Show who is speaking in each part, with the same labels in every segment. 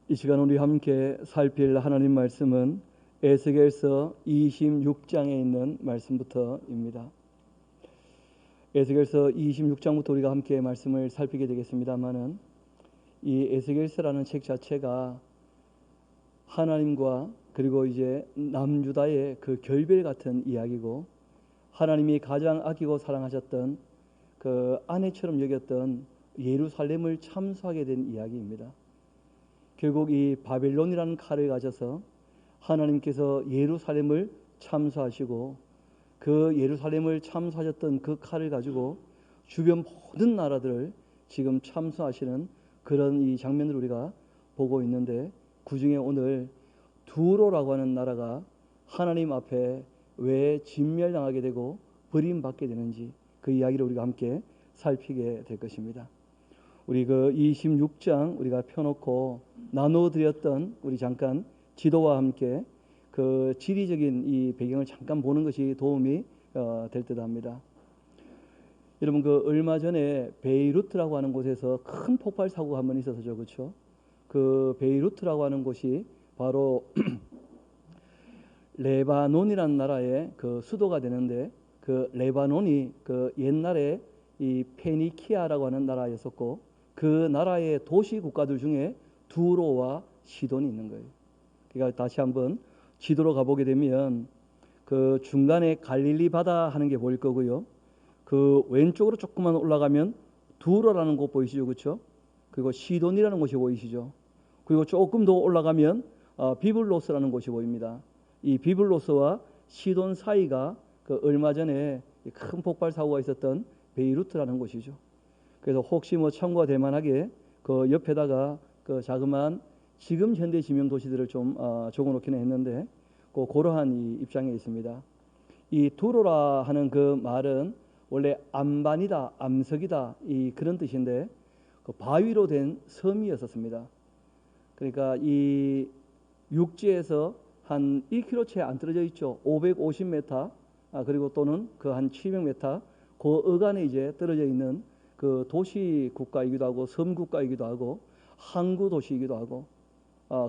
Speaker 1: 이 시간 우리 함께 살필 하나님 말씀은 에스겔서 26장에 있는 말씀부터입니다. 에스겔서 26장부터 우리가 함께 말씀을 살피게 되겠습니다만은 이 에스겔서라는 책 자체가 하나님과 그리고 이제 남유다의 그 결별 같은 이야기고, 하나님이 가장 아끼고 사랑하셨던 그 아내처럼 여겼던 예루살렘을 참수하게 된 이야기입니다. 결국 이 바벨론이라는 칼을 가져서 하나님께서 예루살렘을 참수하시고, 그 예루살렘을 참수하셨던 그 칼을 가지고 주변 모든 나라들을 지금 참수하시는 그런 이 장면을 우리가 보고 있는데, 그 중에 오늘 두로라고 하는 나라가 하나님 앞에 왜 진멸당하게 되고 버림받게 되는지, 그 이야기를 우리가 함께 살피게 될 것입니다. 우리 그 26장 우리가 펴놓고 나누어 드렸던 우리 잠깐 지도와 함께 그 지리적인 이 배경을 잠깐 보는 것이 도움이 될 듯 합니다. 여러분, 그 얼마 전에 베이루트라고 하는 곳에서 큰 폭발 사고가 한번 있었죠, 그렇죠? 그 베이루트라고 하는 곳이 바로 레바논이라는 나라의 그 수도가 되는데, 그 레바논이 그 옛날에 이 페니키아라고 하는 나라였었고, 그 나라의 도시 국가들 중에 두로와 시돈이 있는 거예요. 그러니까 다시 한번 지도로 가보게 되면 그 중간에 갈릴리 바다 하는 게 보일 거고요. 그 왼쪽으로 조금만 올라가면 두로라는 곳 보이시죠, 그렇죠? 그리고 시돈이라는 곳이 보이시죠? 그리고 조금 더 올라가면 비블로스라는 곳이 보입니다. 이 비블로스와 시돈 사이가 그 얼마 전에 큰 폭발 사고가 있었던 베이루트라는 곳이죠. 그래서 혹시 뭐 참고가 될 만하게 그 옆에다가 그 자그마한 지금 현대 지명 도시들을 좀 적어놓기는 했는데, 그러한 이 입장에 있습니다. 이 두로라 하는 그 말은 원래 암반이다, 암석이다, 이 그런 뜻인데, 그 바위로 된 섬이었었습니다. 그러니까 이 육지에서 한 1km 채 안 떨어져 있죠. 550m, 그리고 또는 그 한 700m, 그 어간에 이제 떨어져 있는 그 도시 국가이기도 하고 섬 국가이기도 하고 항구 도시이기도 하고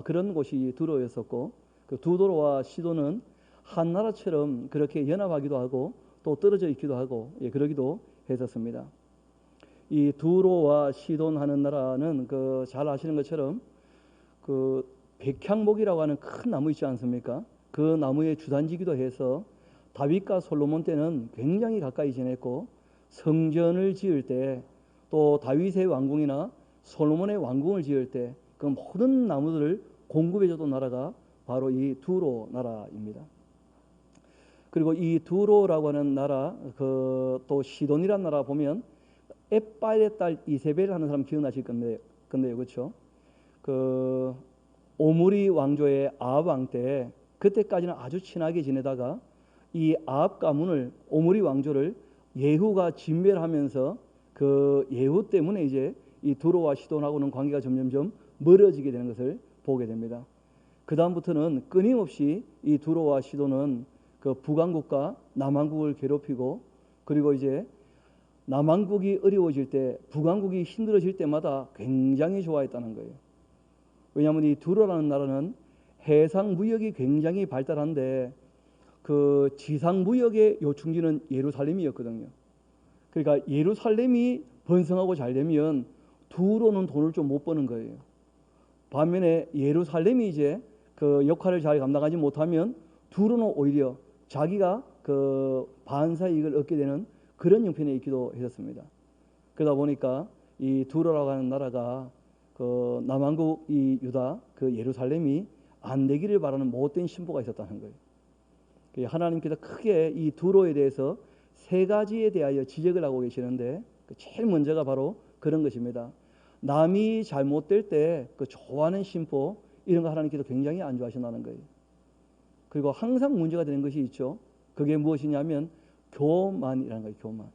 Speaker 1: 그런 곳이 두로였었고, 그 두로와 시돈은 한 나라처럼 그렇게 연합하기도 하고 또 떨어져 있기도 하고, 그러기도 했었습니다. 이 두로와 시돈 하는 나라는 그 잘 아시는 것처럼 그 백향목이라고 하는 큰 나무 있지 않습니까? 그 나무의 주산지기도 해서 다윗과 솔로몬 때는 굉장히 가까이 지냈고, 성전을 지을 때 또 다윗의 왕궁이나 솔로몬의 왕궁을 지을 때 그 모든 나무들을 공급해줬던 나라가 바로 이 두로 나라입니다. 그리고 이 두로라고 하는 나라, 그 또 시돈이라는 나라 보면 엣바의 딸 이세벨 하는 사람 기억나실 건데요, 그렇죠? 그 오므리 왕조의 아합 왕 때, 그때까지는 아주 친하게 지내다가 이 아합 가문을, 오므리 왕조를 예후가 진멸하면서 그 예후 때문에 이제 이 두로와 시돈하고는 관계가 점점점 멀어지게 되는 것을 보게 됩니다. 그 다음부터는 끊임없이 이 두로와 시돈은 그 북왕국과 남왕국을 괴롭히고, 그리고 이제 남왕국이 어려워질 때, 북왕국이 힘들어질 때마다 굉장히 좋아했다는 거예요. 왜냐하면 이 두로라는 나라는 해상 무역이 굉장히 발달한데 그 지상 무역의 요충지는 예루살렘이었거든요. 그러니까 예루살렘이 번성하고 잘 되면 두로는 돈을 좀 못 버는 거예요. 반면에 예루살렘이 이제 그 역할을 잘 감당하지 못하면 두로는 오히려 자기가 그 반사 이익을 얻게 되는 그런 형편에 있기도 했었습니다. 그러다 보니까 이 두로라고 하는 나라가 그 남왕국 이 유다 그 예루살렘이 안 되기를 바라는 못된 신부가 있었다는 거예요. 하나님께서 크게 이 두로에 대해서 세 가지에 대하여 지적을 하고 계시는데, 제일 먼저가 바로 그런 것입니다. 남이 잘못될 때 그 좋아하는 심보, 이런 거 하나님께서 굉장히 안 좋아하신다는 거예요. 그리고 항상 문제가 되는 것이 있죠. 그게 무엇이냐면 교만이라는 거예요. 교만.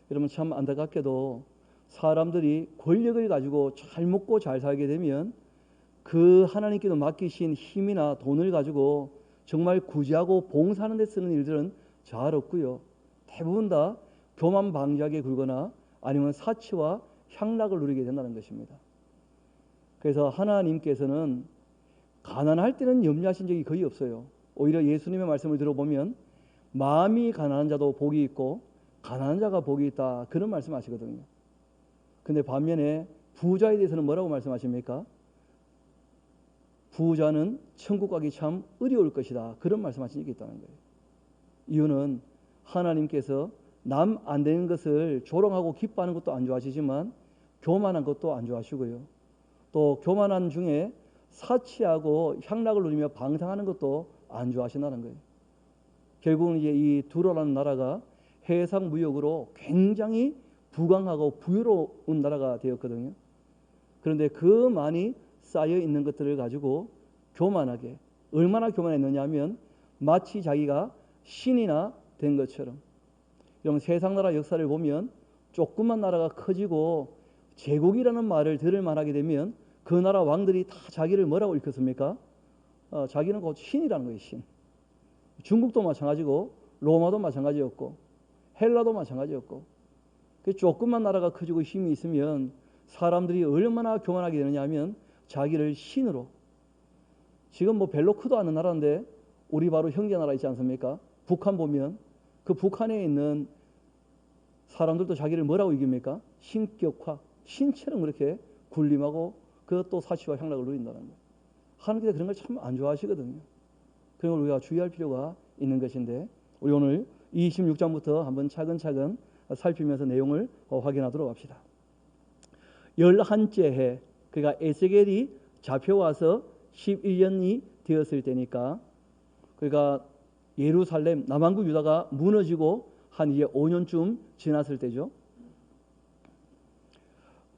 Speaker 1: 여러분, 참 안타깝게도 사람들이 권력을 가지고 잘 먹고 잘 살게 되면 그 하나님께서 맡기신 힘이나 돈을 가지고 정말 구제하고 봉사하는 데 쓰는 일들은 잘 없고요. 대부분 다 교만 방지하게 굴거나 아니면 사치와 향락을 누리게 된다는 것입니다. 그래서 하나님께서는 가난할 때는 염려하신 적이 거의 없어요. 오히려 예수님의 말씀을 들어보면 마음이 가난한 자도 복이 있고 가난한 자가 복이 있다, 그런 말씀하시거든요. 근데 반면에 부자에 대해서는 뭐라고 말씀하십니까? 부자는 천국 가기 참 어려울 것이다, 그런 말씀하신 적이 있다는 거예요. 이유는 하나님께서 남 안 되는 것을 조롱하고 기뻐하는 것도 안 좋아하시지만 교만한 것도 안 좋아하시고요. 또 교만한 중에 사치하고 향락을 누리며 방탕하는 것도 안 좋아하신다는 거예요. 결국은 이제 이 두로라는 나라가 해상 무역으로 굉장히 부강하고 부유로운 나라가 되었거든요. 그런데 그 많이 쌓여 있는 것들을 가지고 교만하게, 얼마나 교만했느냐 하면 마치 자기가 신이나 된 것처럼. 여러분, 세상 나라 역사를 보면 조그만 나라가 커지고 제국이라는 말을 들을 만하게 되면 그 나라 왕들이 다 자기를 뭐라고 일컫습니까? 자기는 곧 신이라는 거예요, 신. 중국도 마찬가지고 로마도 마찬가지였고 헬라도 마찬가지였고. 그 조그만 나라가 커지고 힘이 있으면 사람들이 얼마나 교만하게 되느냐 하면 자기를 신으로. 지금 뭐 별로 크도 않은 나라인데 우리 바로 형제 나라 있지 않습니까? 북한 보면 그 북한에 있는 사람들도 자기를 뭐라고 이깁니까? 신격화, 신처럼 그렇게 군림하고 그것도 사치와 향락을 누린다는 거예요. 하나님께서 그런 걸 참 안 좋아하시거든요. 그런 걸 우리가 주의할 필요가 있는 것인데, 우리 오늘 26장부터 한번 차근차근 살피면서 내용을 확인하도록 합시다. 11째 해, 그러니까 에스겔이 잡혀와서 11년이 되었을 때니까, 그러니까 예루살렘, 남왕국 유다가 무너지고 한 이제 5년쯤 지났을 때죠.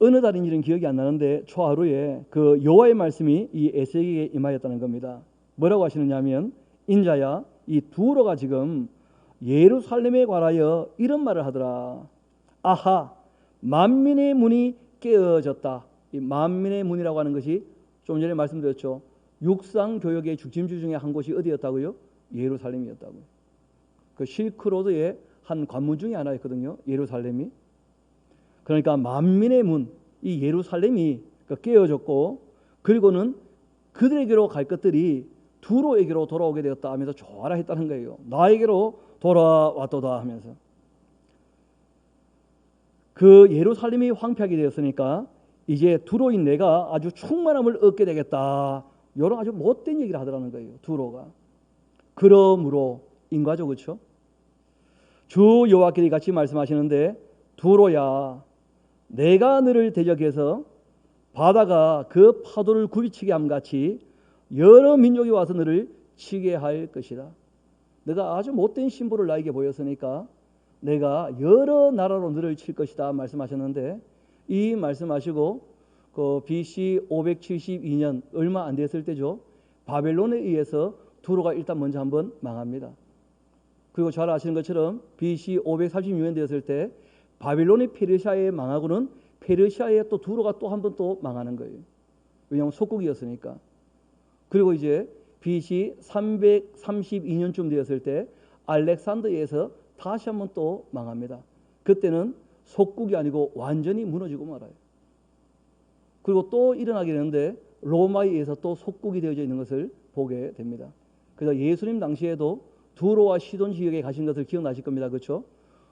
Speaker 1: 어느 달인 일은 기억이 안 나는데 초하루에 그 여호와의 말씀이 이 에스겔에게 임하였다는 겁니다. 뭐라고 하시느냐 하면, 인자야, 이 두로가 지금 예루살렘에 관하여 이런 말을 하더라. 아하, 만민의 문이 깨어졌다. 이 만민의 문이라고 하는 것이 좀 전에 말씀드렸죠. 육상교역의 중심지 중에 한 곳이 어디였다고요? 예루살렘이었다고요. 그 실크로드의 한 관문 중에 하나였거든요, 예루살렘이. 그러니까 만민의 문, 이 예루살렘이 깨어졌고, 그리고는 그들에게로 갈 것들이 두로에게로 돌아오게 되었다 하면서 좋아라 했다는 거예요. 나에게로 돌아왔도다 하면서. 그 예루살렘이 황폐하게 되었으니까 이제 두로인 내가 아주 충만함을 얻게 되겠다, 이런 아주 못된 얘기를 하더라는 거예요, 두로가. 그러므로 인과죠, 그렇죠? 주 여호와께서 같이 말씀하시는데, 두로야, 내가 너를 대적해서 바다가 그 파도를 굴이치게 함같이 여러 민족이 와서 너를 치게 할 것이다. 내가 아주 못된 심보를 나에게 보였으니까 내가 여러 나라로 너를 칠 것이다 말씀하셨는데, 이 말씀하시고 그 BC 572년 얼마 안 됐을 때죠. 바벨론에 의해서 두로가 일단 먼저 한번 망합니다. 그리고 잘 아시는 것처럼 BC 536년 되었을 때 바빌론이 페르시아에 망하고는 페르시아에 또 두로가 또 한 번 또 망하는 거예요. 왜냐하면 속국이었으니까. 그리고 이제 BC 332년쯤 되었을 때 알렉산더에서 다시 한 번 또 망합니다. 그때는 속국이 아니고 완전히 무너지고 말아요. 그리고 또 일어나게 되는데 로마에 의해서 또 속국이 되어져 있는 것을 보게 됩니다. 그래서 예수님 당시에도 두로와 시돈 지역에 가신 것을 기억나실 겁니다. 그렇죠?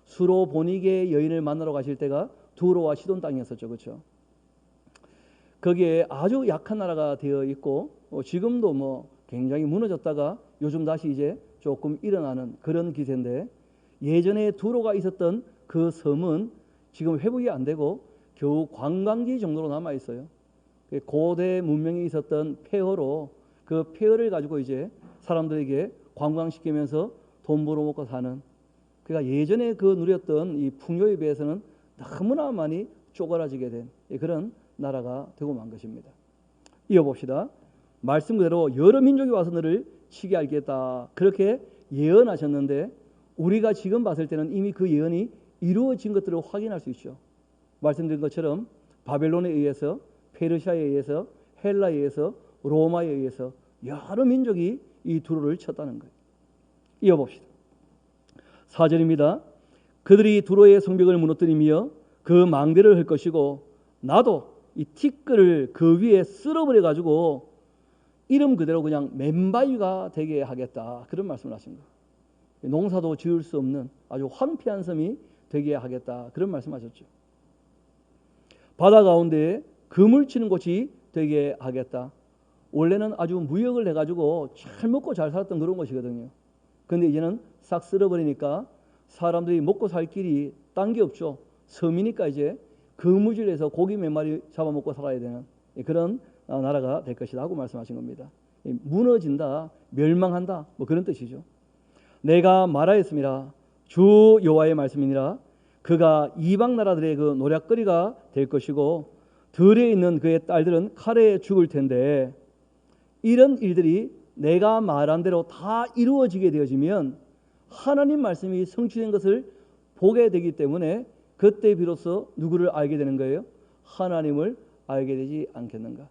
Speaker 1: 수로 보니게 여인을 만나러 가실 때가 두로와 시돈 땅이었었죠. 그렇죠? 거기에 아주 약한 나라가 되어 있고 지금도 뭐 굉장히 무너졌다가 요즘 다시 이제 조금 일어나는 그런 기세인데, 예전에 두로가 있었던 그 섬은 지금 회복이 안 되고 겨우 관광지 정도로 남아 있어요. 고대 문명이 있었던 폐허로 그 폐허를 가지고 이제 사람들에게 관광시키면서 돈 벌어먹고 사는, 그러니까 예전에 그 누렸던 이 풍요에 비해서는 너무나 많이 쪼그라지게 된 그런 나라가 되고 만 것입니다. 이어봅시다. 말씀 그대로 여러 민족이 와서 너를 치게 하겠다, 그렇게 예언하셨는데 우리가 지금 봤을 때는 이미 그 예언이 이루어진 것들을 확인할 수 있죠. 말씀드린 것처럼 바벨론에 의해서, 페르시아에 의해서, 헬라에 의해서, 로마에 의해서 여러 민족이 이 두로를 쳤다는 거예요. 이어봅시다. 4절입니다. 그들이 두로의 성벽을 무너뜨리며 그 망대를 할 것이고 나도 이 티끌을 그 위에 쓸어버려 가지고 이름 그대로 그냥 맨바위가 되게 하겠다, 그런 말씀을 하신 거예요. 농사도 지을 수 없는 아주 황폐한 섬이 되게 하겠다, 그런 말씀하셨죠. 바다 가운데 금을 치는 곳이 되게 하겠다. 원래는 아주 무역을 해가지고 잘 먹고 잘 살았던 그런 곳이거든요. 그런데 이제는 싹 쓸어버리니까 사람들이 먹고 살 길이 딴 게 없죠. 섬이니까 이제 그무질해서 고기 몇 마리 잡아먹고 살아야 되는 그런 나라가 될 것이다 하고 말씀하신 겁니다. 무너진다, 멸망한다, 뭐 그런 뜻이죠. 내가 말하였습니다. 주 여호와의 말씀이니라. 그가 이방 나라들의 그 노략거리가 될 것이고 들에 있는 그의 딸들은 칼에 죽을 텐데, 이런 일들이 내가 말한 대로 다 이루어지게 되어지면 하나님 말씀이 성취된 것을 보게 되기 때문에 그때 비로소 누구를 알게 되는 거예요? 하나님을 알게 되지 않겠는가?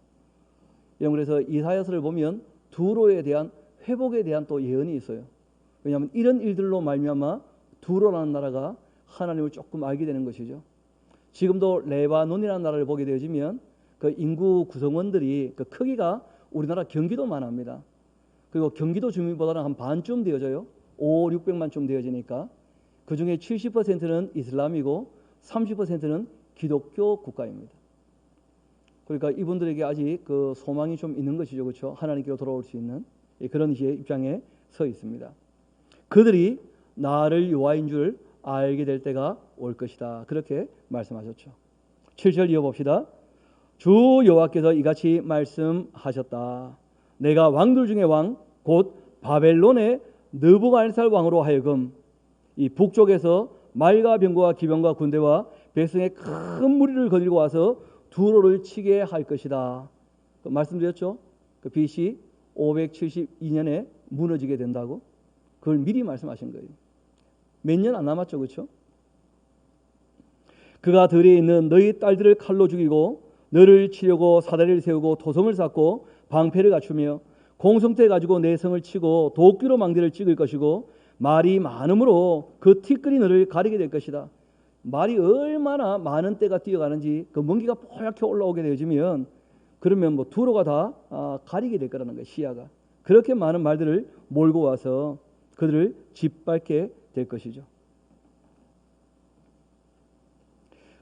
Speaker 1: 그래서 이사야서를 보면 두로에 대한 회복에 대한 또 예언이 있어요. 왜냐하면 이런 일들로 말미암아 두로라는 나라가 하나님을 조금 알게 되는 것이죠. 지금도 레바논이라는 나라를 보게 되어지면 그 인구 구성원들이 그 크기가 우리나라 경기도만 합니다. 그리고 경기도 주민보다는 한 반쯤 되어져요. 5, 600만쯤 되어지니까 그 중에 70%는 이슬람이고 30%는 기독교 국가입니다. 그러니까 이분들에게 아직 그 소망이 좀 있는 것이죠, 그렇죠? 하나님께로 돌아올 수 있는 그런 입장에 서 있습니다. 그들이 나를 여호와인 줄 알게 될 때가 올 것이다, 그렇게 말씀하셨죠. 7절 이어봅시다. 주 여호와께서 이같이 말씀하셨다. 내가 왕들 중에 왕 곧 바벨론의 느부갓네살 왕으로 하여금 이 북쪽에서 말과 병거와 기병과 군대와 백성의 큰 무리를 거느리고 와서 두로를 치게 할 것이다. 말씀드렸죠. 그 BC 572년에 무너지게 된다고. 그걸 미리 말씀하신 거예요. 몇 년 안 남았죠, 그렇죠? 그가 들에 있는 너희 딸들을 칼로 죽이고 너를 치려고 사다리를 세우고 토성을 쌓고 방패를 갖추며 공성대 가지고 내 성을 치고 도끼로 망대를 찍을 것이고 말이 많으므로 그 티끌이 너를 가리게 될 것이다. 말이 얼마나 많은 때가 뛰어가는지 그 먼기가 뽀얗게 올라오게 되어지면 그러면 뭐 두로가 다 가리게 될 거라는 거예요. 시야가. 그렇게 많은 말들을 몰고 와서 그들을 짓밟게 될 것이죠.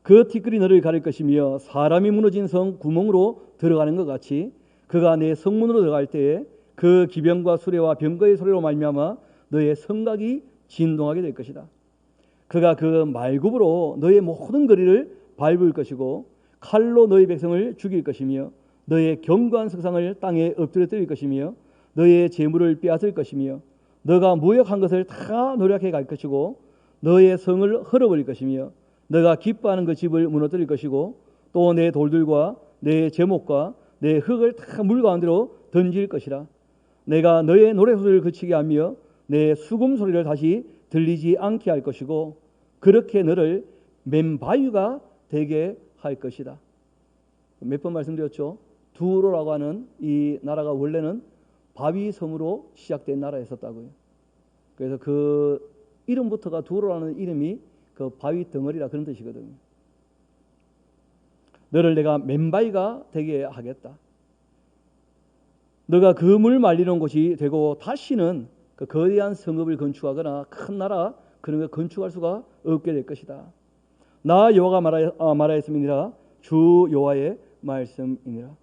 Speaker 1: 그 티끌이 너를 가릴 것이며 사람이 무너진 성 구멍으로 들어가는 것 같이 그가 내 성문으로 들어갈 때에 그 기병과 수레와 병거의 소리로 말미암아 너의 성곽이 진동하게 될 것이다. 그가 그 말굽으로 너의 모든 거리를 밟을 것이고 칼로 너희 백성을 죽일 것이며 너의 견고한 석상을 땅에 엎드려뜨릴 것이며 너의 재물을 빼앗을 것이며 너가 무역한 것을 다 노력해 갈 것이고 너의 성을 헐어버릴 것이며 너가 기뻐하는 그 집을 무너뜨릴 것이고 또 내 돌들과 내 제목과 내 흙을 다 물 가운데로 던질 것이라. 내가 너의 노래소리를 그치게 하며 내 수금 소리를 다시 들리지 않게 할 것이고 그렇게 너를 맨바위가 되게 할 것이다. 몇 번 말씀드렸죠. 두로라고 하는 이 나라가 원래는 바위 섬으로 시작된 나라였었다고요. 그래서 그 이름부터가 두로라는 이름이 그 바위 덩어리라 그런 뜻이거든요. 너를 내가 맨바위가 되게 하겠다. 너가 그물 말리는 곳이 되고 다시는 그 거대한 성읍을 건축하거나 큰 나라 그런 걸 건축할 수가 없게 될 것이다. 나 여호와가 말하였음이니라. 주 여호와의 말씀이니라.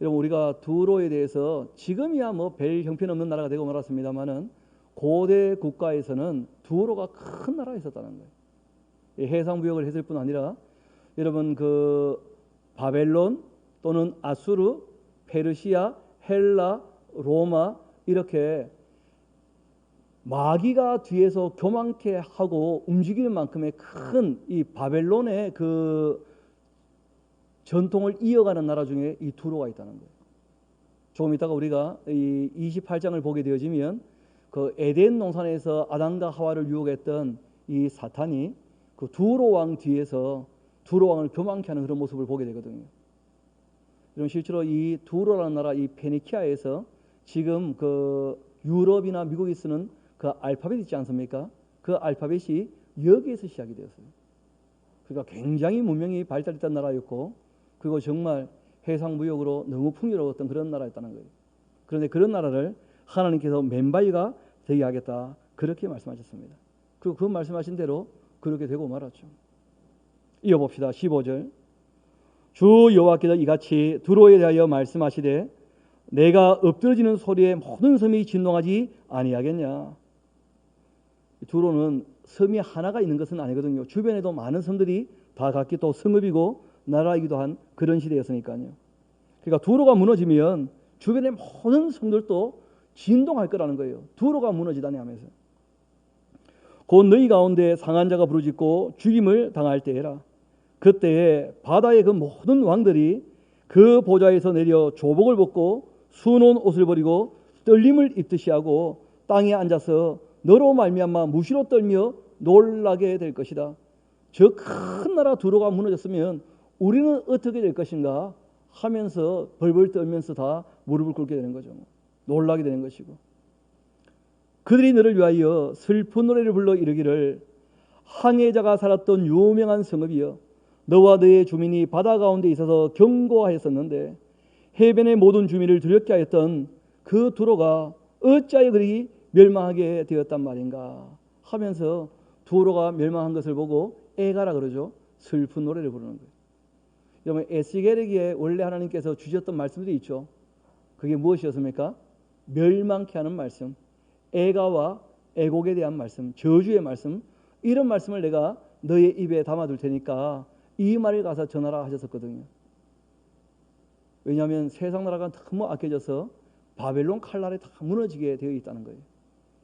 Speaker 1: 여러분, 우리가 두로에 대해서 지금이야 뭐 별 형편없는 나라가 되고 말았습니다만은 고대 국가에서는 두로가 큰 나라였었다는 거예요. 해상 무역을 했을 뿐 아니라 여러분 그 바벨론 또는 아수르, 페르시아, 헬라, 로마 이렇게 마귀가 뒤에서 교만케 하고 움직이는 만큼의 큰 이 바벨론의 그 전통을 이어가는 나라 중에 이 두로가 있다는 거예요. 조금 이따가 우리가 이 28장을 보게 되어지면 그 에덴 동산에서 아담과 하와를 유혹했던 이 사탄이 그 두로 왕 뒤에서 두로 왕을 교만케 하는 그런 모습을 보게 되거든요. 이런 실제로 이 두로라는 나라 이 페니키아에서 지금 그 유럽이나 미국이 쓰는 그 알파벳 있지 않습니까? 그 알파벳이 여기에서 시작이 되었어요. 그러니까 굉장히 문명이 발달했던 나라였고 그리고 정말 해상 무역으로 너무 풍요로웠던 그런 나라였다는 거예요. 그런데 그런 나라를 하나님께서 맨바위가 되게 하겠다, 그렇게 말씀하셨습니다. 그리고 그 말씀하신 대로 그렇게 되고 말았죠. 이어봅시다. 15절. 주 여호와께서 이같이 두로에 대하여 말씀하시되 내가 엎드러지는 소리에 모든 섬이 진동하지 아니하겠냐. 두로는 섬이 하나가 있는 것은 아니거든요. 주변에도 많은 섬들이 다 각기 또 성읍이고 나라이기도 한 그런 시대였으니까요. 그러니까 두로가 무너지면 주변의 모든 성들도 진동할 거라는 거예요. 두로가 무너지다니 하면서. 곧 너희 가운데 상한 자가 부르짖고 죽임을 당할 때에라. 그때에 바다의 그 모든 왕들이 그 보좌에서 내려 조복을 벗고 수놓은 옷을 버리고 떨림을 입듯이 하고 땅에 앉아서 너로 말미암아 무시로 떨며 놀라게 될 것이다. 저 큰 나라 두로가 무너졌으면 우리는 어떻게 될 것인가 하면서 벌벌 떨면서 다 무릎을 꿇게 되는 거죠. 놀라게 되는 것이고, 그들이 너를 위하여 슬픈 노래를 불러 이르기를 항해자가 살았던 유명한 성읍이여, 너와 너의 주민이 바다 가운데 있어서 경고하였었는데 해변의 모든 주민을 두렵게 하였던 그 두로가 어찌하여 그리 멸망하게 되었단 말인가 하면서 두로가 멸망한 것을 보고 애가라 그러죠. 슬픈 노래를 부르는 거예요. 여러분, 에스겔에게 원래 하나님께서 주셨던 말씀들이 있죠. 그게 무엇이었습니까? 멸망케 하는 말씀, 애가와 애곡에 대한 말씀, 저주의 말씀, 이런 말씀을 내가 너의 입에 담아둘 테니까 이 말을 가서 전하라 하셨었거든요. 왜냐하면 세상 나라가 너무 악해져서 바벨론 칼날에 다 무너지게 되어 있다는 거예요.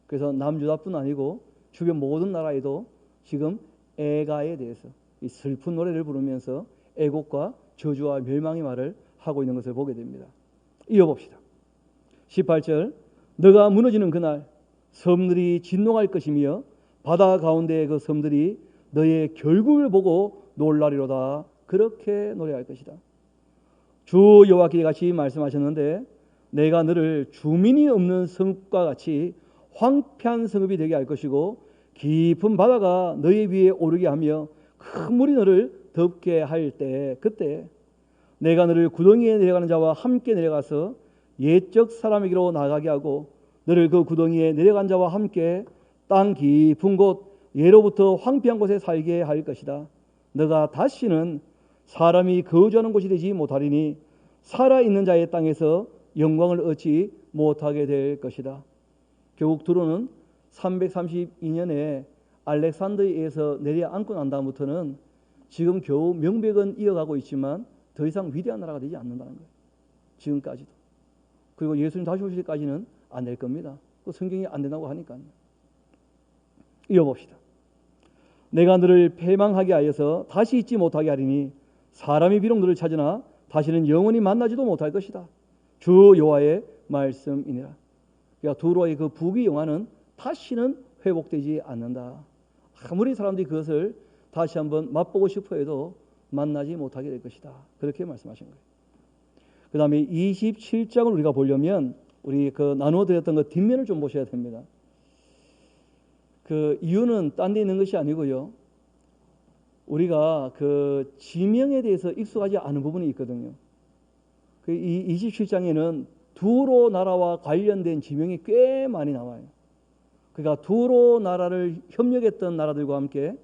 Speaker 1: 그래서 남유다뿐 아니고 주변 모든 나라에도 지금 애가에 대해서 이 슬픈 노래를 부르면서 애곡과 저주와 멸망의 말을 하고 있는 것을 보게 됩니다. 이어봅시다. 18절. 너가 무너지는 그날 섬들이 진동할 것이며 바다 가운데의 그 섬들이 너의 결국을 보고 놀라리로다. 그렇게 노래할 것이다. 주 여호와께서 같이 말씀하셨는데 내가 너를 주민이 없는 성읍과 같이 황폐한 성읍이 되게 할 것이고 깊은 바다가 너희 위에 오르게 하며 큰 물이 너를 덮게 할 때, 그때 내가 너를 구덩이에 내려가는 자와 함께 내려가서 옛적 사람에게로 나가게 하고 너를 그 구덩이에 내려간 자와 함께 땅 깊은 곳 예로부터 황폐한 곳에 살게 할 것이다. 너가 다시는 사람이 거주하는 곳이 되지 못하리니 살아있는 자의 땅에서 영광을 얻지 못하게 될 것이다. 결국 두로는 332년에 알렉산더에서 내려앉고 난 다음부터는 지금 겨우 명백은 이어가고 있지만 더 이상 위대한 나라가 되지 않는다는 거예요. 지금까지도. 그리고 예수님 다시 오실 때까지는 안 될 겁니다. 그 성경이 안 된다고 하니까요. 이어봅시다. 내가 너를 패망하게 하여서 다시 잊지 못하게 하리니 사람이 비록 너를 찾으나 다시는 영원히 만나지도 못할 것이다. 주 여호와의 말씀이니라. 그러니까 두로의 그 부귀 영화는 다시는 회복되지 않는다. 아무리 사람들이 그것을 다시 한번 맛보고 싶어 해도 만나지 못하게 될 것이다. 그렇게 말씀하신 거예요. 그 다음에 27장을 우리가 보려면 우리 그 나누어 드렸던 그 뒷면을 좀 보셔야 됩니다. 그 이유는 딴 데 있는 것이 아니고요. 우리가 그 지명에 대해서 익숙하지 않은 부분이 있거든요. 그 이 27장에는 두로 나라와 관련된 지명이 꽤 많이 나와요. 그러니까 두로 나라를 협력했던 나라들과 함께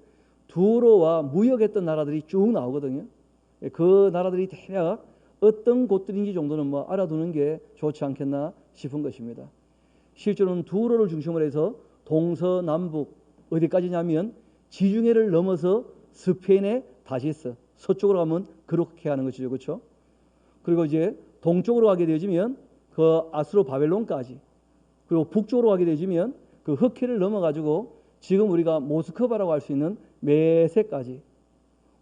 Speaker 1: 두로와 무역했던 나라들이 쭉 나오거든요. 그 나라들이 대략 어떤 곳들인지 정도는 뭐 알아두는 게 좋지 않겠나 싶은 것입니다. 실제로는 두로를 중심으로 해서 동서남북 어디까지냐면 지중해를 넘어서 스페인의 다시스, 서쪽으로 가면 그렇게 하는 것이죠. 그렇죠? 그리고 이제 동쪽으로 가게 되어지면 그 아수르 바벨론까지, 그리고 북쪽으로 가게 되어지면 그 흑해를 넘어가지고 지금 우리가 모스크바라고 할 수 있는 메세까지,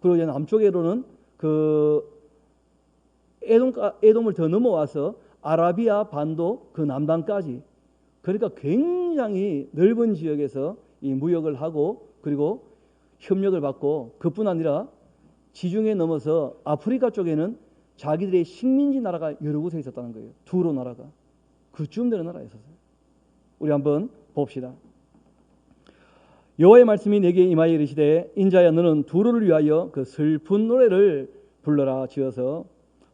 Speaker 1: 그리고 이제 남쪽으로는 그 에돔을 더 넘어와서 아라비아 반도 그 남단까지, 그러니까 굉장히 넓은 지역에서 이 무역을 하고 그리고 협력을 받고, 그뿐 아니라 지중해 넘어서 아프리카 쪽에는 자기들의 식민지 나라가 여러 곳에 있었다는 거예요. 두로 나라가 그쯤 되는 나라에 있었어요. 우리 한번 봅시다. 여호와의 말씀이 내게 임하여 이르시되 인자야 너는 두로를 위하여 그 슬픈 노래를 불러라 지어서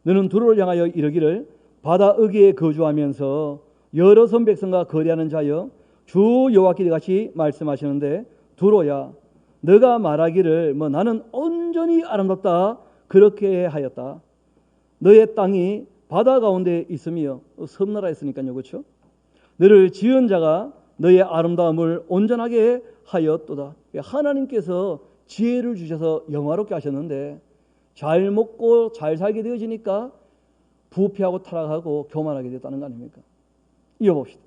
Speaker 1: 너는 두로를 향하여 이르기를 바다 어귀에 거주하면서 여러 선 백성과 거래하는 자여 주 여호와께서 같이 말씀하시는데 두로야 너가 말하기를 뭐 나는 온전히 아름답다 그렇게 하였다. 너의 땅이 바다 가운데 있으며 섬나라에 있으니까요. 그렇죠? 너를 지은 자가 너의 아름다움을 온전하게 하였도다. 하나님께서 지혜를 주셔서 영화롭게 하셨는데 잘 먹고 잘 살게 되어지니까 부패하고 타락하고 교만하게 됐다는 거 아닙니까? 이어봅시다.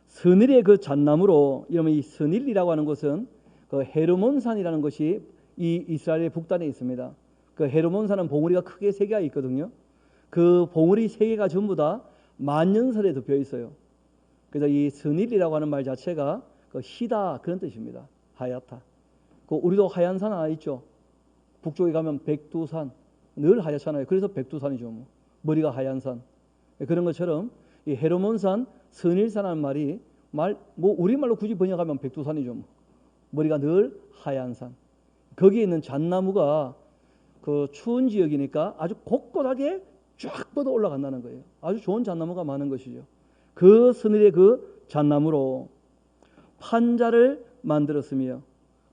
Speaker 1: 스닐의 그 잣나무로 이러면 이 스닐이라고 하는 곳은 그 헤르몬산이라는 것이 이 이스라엘의 북단에 있습니다. 그 헤르몬산은 봉우리가 크게 세 개가 있거든요. 그 봉우리 세 개가 전부 다 만년설에 덮여 있어요. 그래서 이 스닐이라고 하는 말 자체가 그 희다 그런 뜻입니다. 하얗다. 그 우리도 하얀 산 하나 있죠. 북쪽에 가면 백두산 늘 하얗잖아요. 그래서 백두산이죠. 뭐. 머리가 하얀 산. 그런 것처럼 이 헤르몬산, 스닐산이라는 말이 뭐 우리말로 굳이 번역하면 백두산이죠. 뭐. 머리가 늘 하얀 산. 거기에 있는 잣나무가 그 추운 지역이니까 아주 곳곳하게 쫙 뻗어 올라간다는 거예요. 아주 좋은 잣나무가 많은 것이죠. 그 스닐의 그 잣나무로 판자를 만들었으며,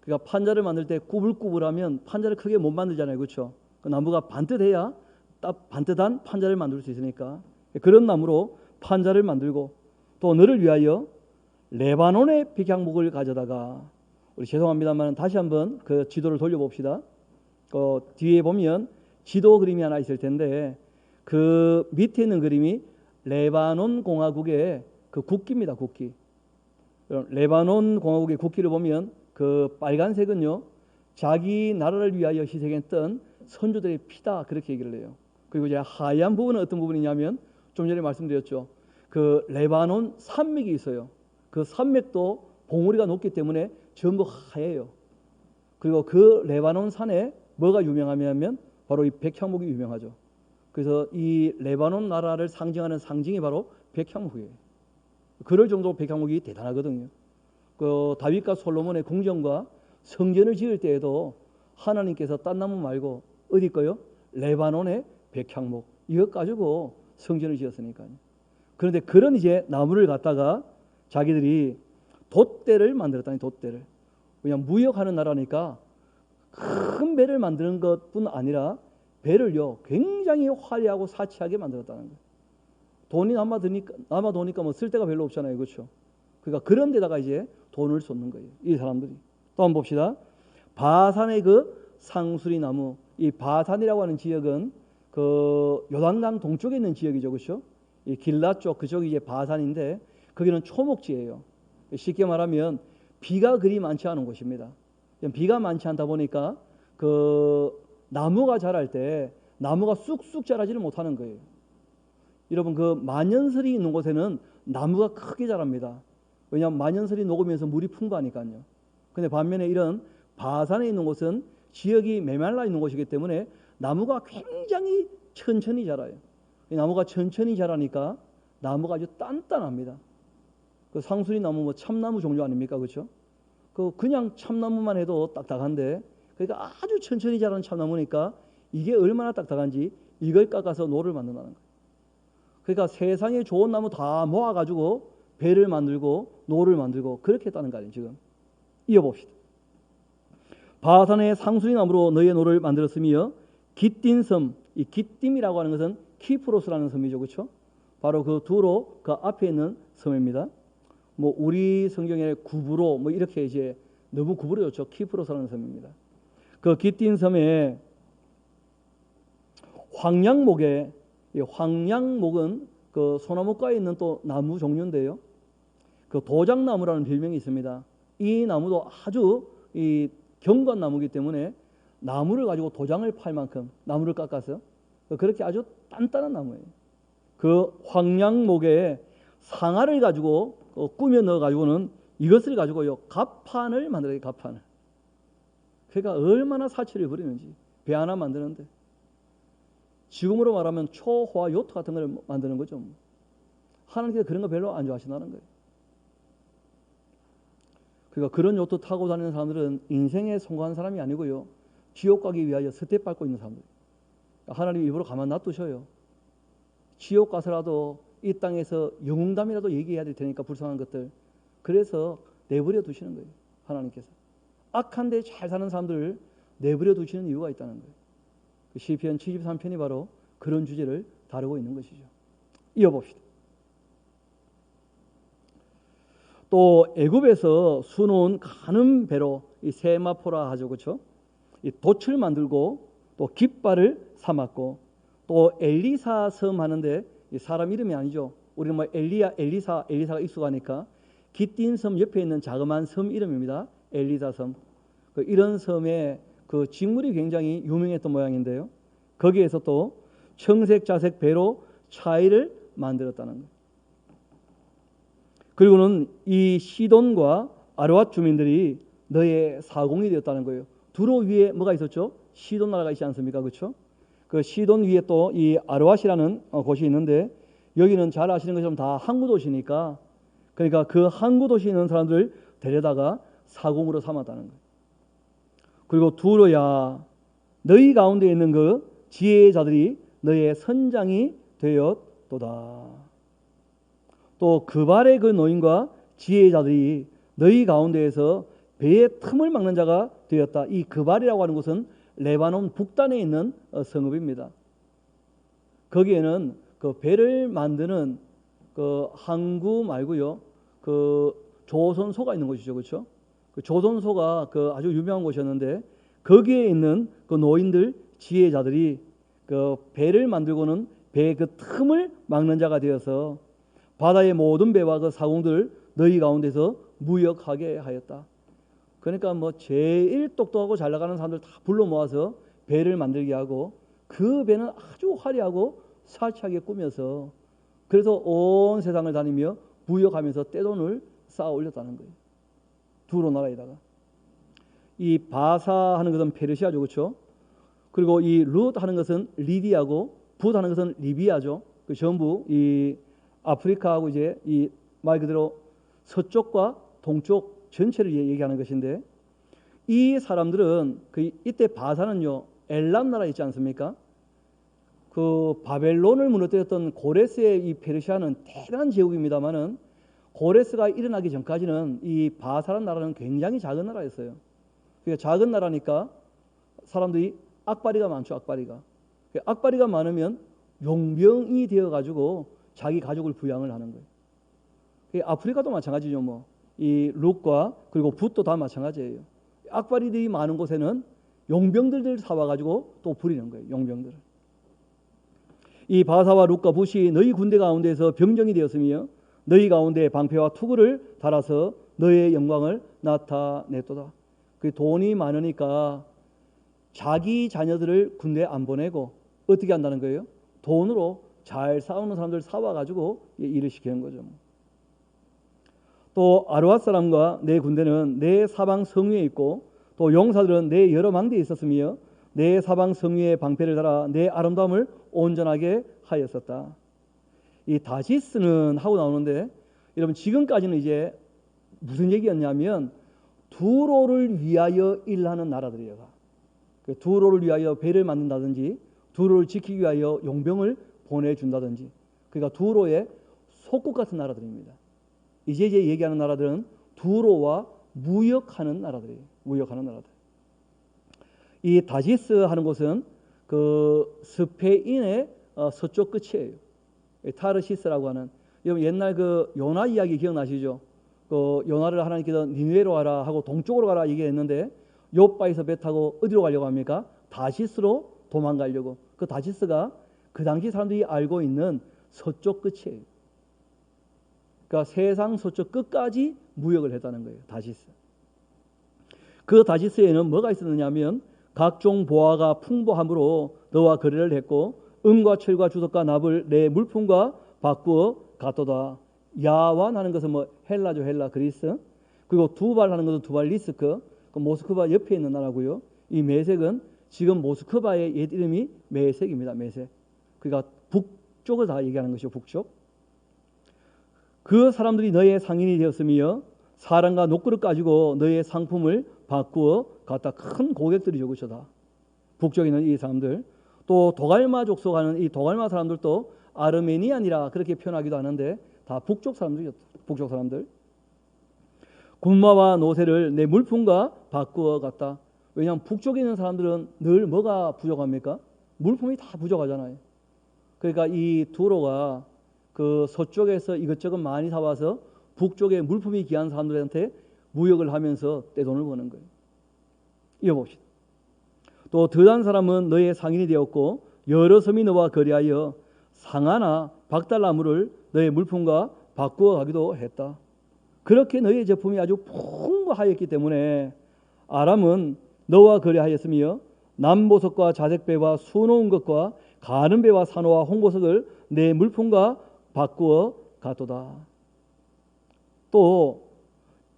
Speaker 1: 그러니까 판자를 만들 때 꾸불꾸불하면 판자를 크게 못 만들잖아요. 그렇죠? 그 나무가 반듯해야 딱 반듯한 판자를 만들 수 있으니까 그런 나무로 판자를 만들고 또 너를 위하여 레바논의 백향목을 가져다가 우리 죄송합니다만 다시 한번 그 지도를 돌려봅시다. 그 뒤에 보면 지도 그림이 하나 있을 텐데 그 밑에 있는 그림이 레바논 공화국의 그 국기입니다. 국기. 레바논 공화국의 국기를 보면 그 빨간색은요 자기 나라를 위하여 희생했던 선조들의 피다 그렇게 얘기를 해요. 그리고 이제 하얀 부분은 어떤 부분이냐면 좀 전에 말씀드렸죠. 그 레바논 산맥이 있어요. 그 산맥도 봉우리가 높기 때문에 전부 하얘요. 그리고 그 레바논 산에 뭐가 유명하냐면 바로 이 백향목이 유명하죠. 그래서 이 레바논 나라를 상징하는 상징이 바로 백향목이에요. 그럴 정도로 백향목이 대단하거든요. 그 다윗과 솔로몬의 궁전과 성전을 지을 때에도 하나님께서 딴 나무 말고 어디 거요? 레바논의 백향목 이것 가지고 성전을 지었으니까요. 그런데 그런 이제 나무를 갖다가 자기들이 돛대를 만들었다니 돛대를. 왜냐하면 무역하는 나라니까 큰 배를 만드는 것뿐 아니라 배를요 굉장히 화려하고 사치하게 만들었다는 거예요. 돈이 남아 도니까 뭐 쓸 데가 별로 없잖아요. 그렇죠? 그러니까 그런 데다가 이제 돈을 쏟는 거예요. 이 사람들이. 또 한번 봅시다. 바산의 그 상수리 나무. 이 바산이라고 하는 지역은 그 요단강 동쪽에 있는 지역이죠. 그렇죠? 이 길라 쪽 그쪽이 이제 바산인데 거기는 초목지예요. 쉽게 말하면 비가 그리 많지 않은 곳입니다. 비가 많지 않다 보니까 그 나무가 자랄 때 나무가 쑥쑥 자라지를 못하는 거예요. 여러분 그 만년설이 있는 곳에는 나무가 크게 자랍니다. 왜냐하면 만년설이 녹으면서 물이 풍부하니까요. 근데 반면에 이런 바산에 있는 곳은 지역이 메말라 있는 곳이기 때문에 나무가 굉장히 천천히 자라요. 이 나무가 천천히 자라니까 나무가 아주 단단합니다. 그 상수리 나무 뭐 참나무 종류 아닙니까? 그렇죠? 그 그냥 참나무만 해도 딱딱한데 그러니까 아주 천천히 자라는 참나무니까 이게 얼마나 딱딱한지 이걸 깎아서 노를 만든다는 거예요. 그러니까 세상에 좋은 나무 다 모아가지고 배를 만들고 노를 만들고 그렇게 했다는 거 아니에요. 지금 이어봅시다. 바산의 상수리 나무로 너의 노를 만들었으며 기띔 섬, 이 기띔이라고 하는 것은 키프로스라는 섬이죠. 그렇죠? 바로 그 두로 그 앞에 있는 섬입니다. 뭐 우리 성경에 구브로 뭐 이렇게 이제 너무 구부러졌죠. 키프로스라는 섬입니다. 그 기띔 섬에 황량목에 이 황량목은 그 소나무가에 있는 또 나무 종류인데요. 그 도장나무라는 별명이 있습니다. 이 나무도 아주 이 견고한 나무이기 때문에 나무를 가지고 도장을 팔 만큼 나무를 깎아서 그렇게 아주 단단한 나무예요. 그 황량목에 상아를 가지고 꾸며 넣어 가지고는 이것을 가지고요 갑판을 만들어요. 갑판을. 그러니까 얼마나 사치를 부리는지 배 하나 만드는데 지금으로 말하면 초호화 요트 같은 걸 만드는 거죠. 하나님께서 그런 거 별로 안 좋아하신다는 거예요. 그러니까 그런 요트 타고 다니는 사람들은 인생에 성공한 사람이 아니고요 지옥 가기 위하여 스텝 밟고 있는 사람들. 하나님 일부러 가만 놔두셔요. 지옥 가서라도 이 땅에서 영웅담이라도 얘기해야 될 테니까 불쌍한 것들. 그래서 내버려 두시는 거예요. 하나님께서. 악한데 잘 사는 사람들을 내버려 두시는 이유가 있다는 거예요. 시편 73편이 바로 그런 주제를 다루고 있는 것이죠. 이어봅시다. 또 애굽에서 수놓은 가는 배로 이 세마포라 하죠, 그렇죠? 이 돛을 만들고 또 깃발을 삼았고 또 엘리사 섬 하는데 사람 이름이 아니죠. 우리는 뭐 엘리사가 익숙하니까 기띤 섬 옆에 있는 자그마한 섬 이름입니다. 엘리사 섬. 이런 섬에 그 직물이 굉장히 유명했던 모양인데요. 거기에서 또 청색 자색 배로 차이를 만들었다는 거예요. 그리고는 이 시돈과 아르왓 주민들이 너의 사공이 되었다는 거예요. 두로 위에 뭐가 있었죠? 시돈 나라가 있지 않습니까? 그렇죠? 그 시돈 위에 또 이 아르왓이라는 곳이 있는데 여기는 잘 아시는 것처럼 다 항구 도시니까 그러니까 그 항구 도시에 있는 사람들을 데려다가 사공으로 삼았다는 거예요. 그리고 두로야 너희 가운데 있는 그 지혜의 자들이 너의 선장이 되었도다. 또 그발의 그 노인과 지혜의 자들이 너희 가운데에서 배의 틈을 막는 자가 되었다. 이 그발이라고 하는 곳은 레바논 북단에 있는 성읍입니다. 거기에는 그 배를 만드는 그 항구 말고요, 그 조선소가 있는 곳이죠, 그렇죠? 그 조선소가 그 아주 유명한 곳이었는데 거기에 있는 그 노인들, 지혜자들이 그 배를 만들고는 배 그 틈을 막는 자가 되어서 바다의 모든 배와 그 사공들을 너희 가운데서 무역하게 하였다. 그러니까 뭐 제일 똑똑하고 잘 나가는 사람들 다 불러 모아서 배를 만들게 하고 그 배는 아주 화려하고 사치하게 꾸며서 그래서 온 세상을 다니며 무역하면서 떼돈을 쌓아 올렸다는 거예요. 두로 나라에다가. 이 바사 하는 것은 페르시아죠, 그렇죠? 그리고 이 룻 하는 것은 리디아고 붓 하는 것은 리비아죠. 그 전부 이 아프리카하고 이제 이 말 그대로 서쪽과 동쪽 전체를 얘기하는 것인데 이 사람들은 그 이때 바사는요 엘람 나라 있지 않습니까? 그 바벨론을 무너뜨렸던 고레스의 이 페르시아는 대단한 제국입니다만은 고레스가 일어나기 전까지는 이 바사란 나라는 굉장히 작은 나라였어요. 그러니까 작은 나라니까 사람들이 악바리가 많죠. 악바리가 많으면 용병이 되어가지고 자기 가족을 부양을 하는 거예요. 아프리카도 마찬가지죠. 뭐 이 룩과 그리고 붓도 다 마찬가지예요. 악바리들이 많은 곳에는 용병들을 사와가지고 또 부리는 거예요. 용병들을. 이 바사와 룩과 붓이 너희 군대 가운데서 병정이 되었으며 너희 가운데 방패와 투구를 달아서 너의 영광을 나타냈도다. 그 돈이 많으니까 자기 자녀들을 군대에 안 보내고 어떻게 한다는 거예요? 돈으로 잘 싸우는 사람들 사와가지고 일을 시키는 거죠. 또 아르왓 사람과 내 군대는 내 사방 성위에 있고 또 용사들은 내 여러 망대에 있었으며 내 사방 성위에 방패를 달아 내 아름다움을 온전하게 하였었다. 이 다시스는 하고 나오는데 여러분 지금까지는 이제 무슨 얘기였냐면 두로를 위하여 일하는 나라들이에요. 두로를 위하여 배를 만든다든지 두로를 지키기 위하여 용병을 보내준다든지 그러니까 두로의 속국 같은 나라들입니다. 이제 얘기하는 나라들은 두로와 무역하는 나라들이에요. 무역하는 나라들. 이 다시스 하는 곳은 그 스페인의 서쪽 끝이에요. 타르시스라고 하는 여러분 옛날 그 요나 이야기 기억나시죠? 그 요나를 하나님께서 니느웨로 가라 하고 동쪽으로 가라 얘기했는데 요바에서 배 타고 어디로 가려고 합니까? 다시스로 도망가려고. 그 다시스가 그 당시 사람들이 알고 있는 서쪽 끝이에요. 그러니까 세상 서쪽 끝까지 무역을 했다는 거예요. 다시스. 그 다시스에는 뭐가 있었느냐면 각종 보화가 풍부함으로 너와 거래를 했고 은과 철과 주석과 납을 내 물품과 바꾸어 갔도다. 야완 하는 것은 뭐 헬라죠. 헬라 그리스. 그리고 두발 하는 것은 두발 리스크. 그 모스크바 옆에 있는 나라고요. 이 메색은 지금 모스크바의 옛 이름이 메색입니다. 메색. 그러니까 북쪽을 다 얘기하는 것이죠. 북쪽. 그 사람들이 너의 상인이 되었으며 사람과 녹그릇 가지고 너의 상품을 바꾸어 갖다 큰 고객들이죠. 그렇죠. 다 북쪽에 있는 이 사람들. 또 도갈마 족속 하는 이 도갈마 사람들도 아르메니안이라 그렇게 표현하기도 하는데 다 북쪽 사람들이었다. 북쪽 사람들. 군마와 노새를 내 물품과 바꾸어 갔다. 왜냐하면 북쪽에 있는 사람들은 늘 뭐가 부족합니까? 물품이 다 부족하잖아요. 그러니까 이 두로가 그 서쪽에서 이것저것 많이 사와서 북쪽에 물품이 귀한 사람들한테 무역을 하면서 떼돈을 버는 거예요. 이어봅시다. 또 더한 사람은 너의 상인이 되었고 여러 섬이 너와 거래하여 상아나 박달나무를 너의 물품과 바꾸어 가기도 했다. 그렇게 너의 제품이 아주 풍부하였기 때문에 아람은 너와 거래하였으며 남보석과 자색배와 수놓은 것과 가는 배와 산호와 홍보석을 내 물품과 바꾸어 갔도다. 또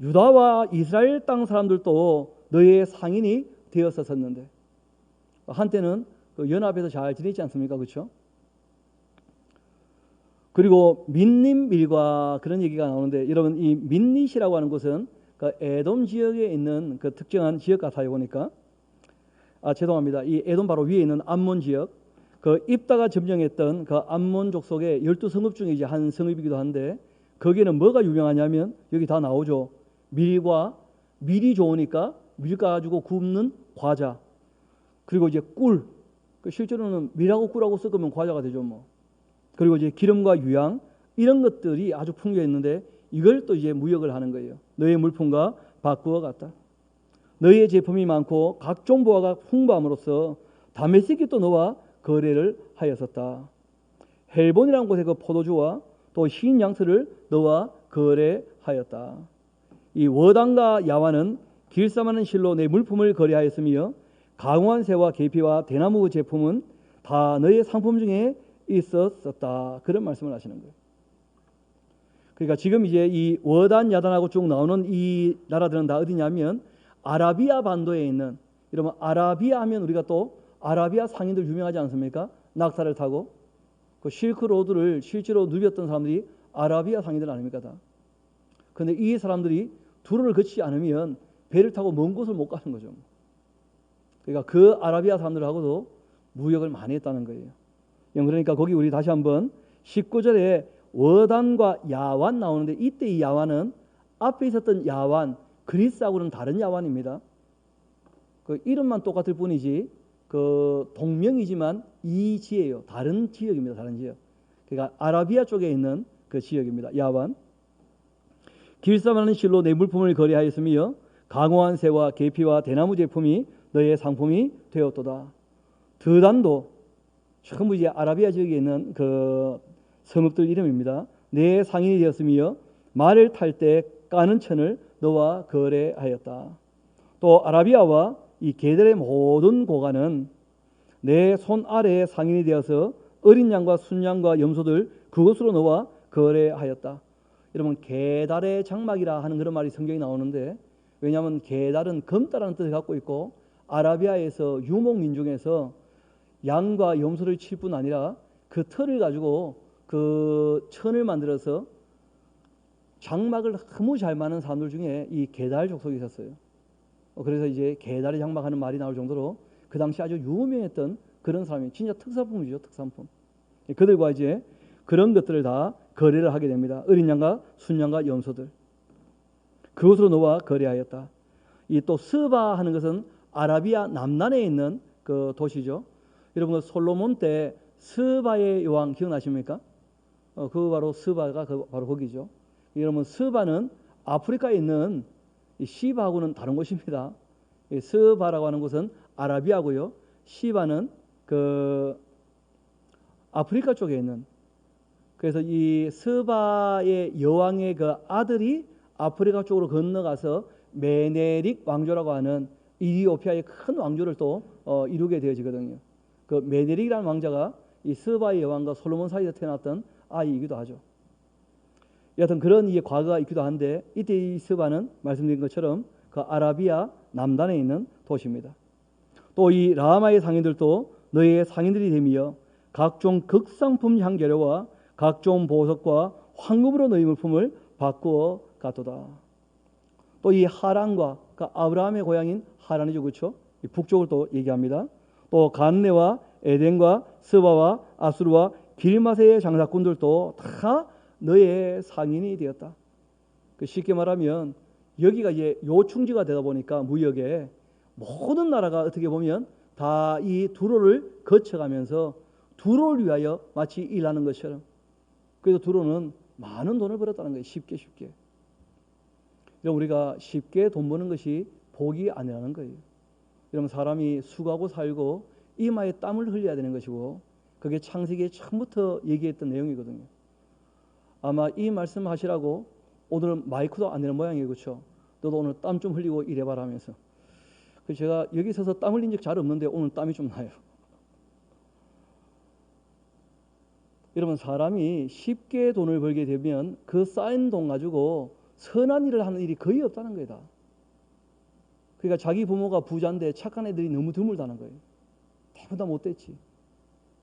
Speaker 1: 유다와 이스라엘 땅 사람들도 너의 상인이 되었었는데 한때는 그 연합해서 잘 지내지 않습니까? 그렇죠? 그리고 민닛밀과 그런 얘기가 나오는데 여러분 이 민닛이라고 하는 곳은 그 에돔 지역에 있는 그 특정한 지역 같아요 보니까. 죄송합니다. 이 에돔 바로 위에 있는 암몬 지역, 그 입다가 점령했던 그 암몬 족속의 12성읍 중에 이제 한 성읍이기도 한데 거기에는 뭐가 유명하냐면 여기 다 나오죠. 밀이 좋으니까 밀 가지고 굽는 과자, 그리고 이제 꿀, 실제로는 밀하고 꿀하고 섞으면 과자가 되죠 뭐. 그리고 이제 기름과 유향 이런 것들이 아주 풍부했는데 이걸 또 이제 무역을 하는 거예요. 너의 물품과 바꾸어 갔다. 너의 제품이 많고 각종 보화가 풍부함으로써 다메섹이 또 너와 거래를 하였었다. 헬본이라는 곳의 그 포도주와 또 흰 양털을 너와 거래하였다. 이 워단과 야완은 길쌈하는 실로 내 물품을 거래하였으며 강화한 새와 계피와 대나무 제품은 다 너의 상품 중에 있었었다. 그런 말씀을 하시는 거예요. 그러니까 지금 이제 이 워단 야단하고 쭉 나오는 이 나라들은 다 어디냐면 아라비아 반도에 있는, 여러분 아라비아 하면 우리가 또 아라비아 상인들 유명하지 않습니까? 낙타를 타고 그 실크로드를 실제로 누볐던 사람들이 아라비아 상인들 아닙니까 다. 그런데 이 사람들이 두로를 거치지 않으면 배를 타고 먼 곳을 못 가는 거죠. 그러니까 그 아라비아 사람들하고도 무역을 많이 했다는 거예요. 그러니까 거기 우리 다시 한번 19절에 워단과 야완 나오는데 이때 이 야완은 앞에 있었던 야완, 그리스하고는 다른 야완입니다. 그 이름만 똑같을 뿐이지 그 동명이지만 이 지예요. 다른 지역입니다. 다른 지역. 그러니까 아라비아 쪽에 있는 그 지역입니다. 야완. 길쌈하는 실로 내 물품을 거래하였으며 강호한 새와 계피와 대나무 제품이 너의 상품이 되었도다. 드단도 전부 이제 아라비아 지역에 있는 그 성읍들 이름입니다. 내 상인이 되었으며 말을 탈 때 까는 천을 너와 거래하였다. 또 아라비아와 이 게델의 모든 고관은 내 손 아래에 상인이 되어서 어린 양과 순양과 염소들 그것으로 너와 거래하였다. 여러분 게달의 장막이라 하는 그런 말이 성경에 나오는데 왜냐하면 게달은 검다라는 뜻을 갖고 있고 아라비아에서 유목민중에서 양과 염소를 칠 뿐 아니라 그 털을 가지고 그 천을 만들어서 장막을 너무 잘 마는 사람들 중에 이 게달 족속이 있었어요. 그래서 이제 게달의 장막하는 말이 나올 정도로 그 당시 아주 유명했던 그런 사람이 진짜 특산품이죠. 특산품. 그들과 이제 그런 것들을 다 거래를 하게 됩니다. 어린 양과 순양과 염소들 그것으로 너와 거래하였다. 이 또 스바 하는 것은 아라비아 남난에 있는 그 도시죠. 여러분 솔로몬 때 스바의 여왕 기억나십니까? 그 바로 스바가 바로 거기죠. 여러분 스바는 아프리카에 있는 이 시바하고는 다른 곳입니다. 스바라고 하는 곳은 아라비아고요. 시바는 그 아프리카 쪽에 있는. 그래서 이 스바의 여왕의 그 아들이 아프리카 쪽으로 건너가서 메네릭 왕조라고 하는 이디오피아의 큰 왕조를 또 이루게 되어지거든요. 그 메네릭이라는 왕자가 이 스바의 여왕과 솔로몬 사이에 태어났던 아이이기도 하죠. 여하튼 그런 이게 과거가 있기도 한데 이때 이 스바는 말씀드린 것처럼 그 아라비아 남단에 있는 도시입니다. 또 이 라마의 상인들도 너희의 상인들이 되며 각종 극상품 향재료와 각종 보석과 황금으로 너희 물품을 바꾸어 갔도다. 또 이 하란과 그 아브라함의 고향인 하란이죠, 그렇죠? 북쪽을 또 얘기합니다. 또 간네와 에덴과 스바와 아수르와 길마세의 장사꾼들도 다 너의 상인이 되었다. 쉽게 말하면 여기가 이제 요충지가 되다 보니까 무역에 모든 나라가 어떻게 보면 다 이 두로를 거쳐가면서 두로를 위하여 마치 일하는 것처럼, 그래서 두로는 많은 돈을 벌었다는 거예요. 쉽게. 우리가 쉽게 돈 버는 것이 복이 아니라는 거예요. 여러분, 사람이 수고하고 살고 이마에 땀을 흘려야 되는 것이고, 그게 창세기에 처음부터 얘기했던 내용이거든요. 아마 이 말씀 하시라고 오늘은 마이크도 안 되는 모양이에요. 그렇죠? 너도 오늘 땀 좀 흘리고 일해봐라 하면서. 그래서 제가 여기 서서 땀 흘린 적 잘 없는데 오늘 땀이 좀 나요. 여러분, 사람이 쉽게 돈을 벌게 되면 그 쌓인 돈 가지고 선한 일을 하는 일이 거의 없다는 거다. 그러니까 자기 부모가 부자인데 착한 애들이 너무 드물다는 거예요. 대부분 다 못됐지.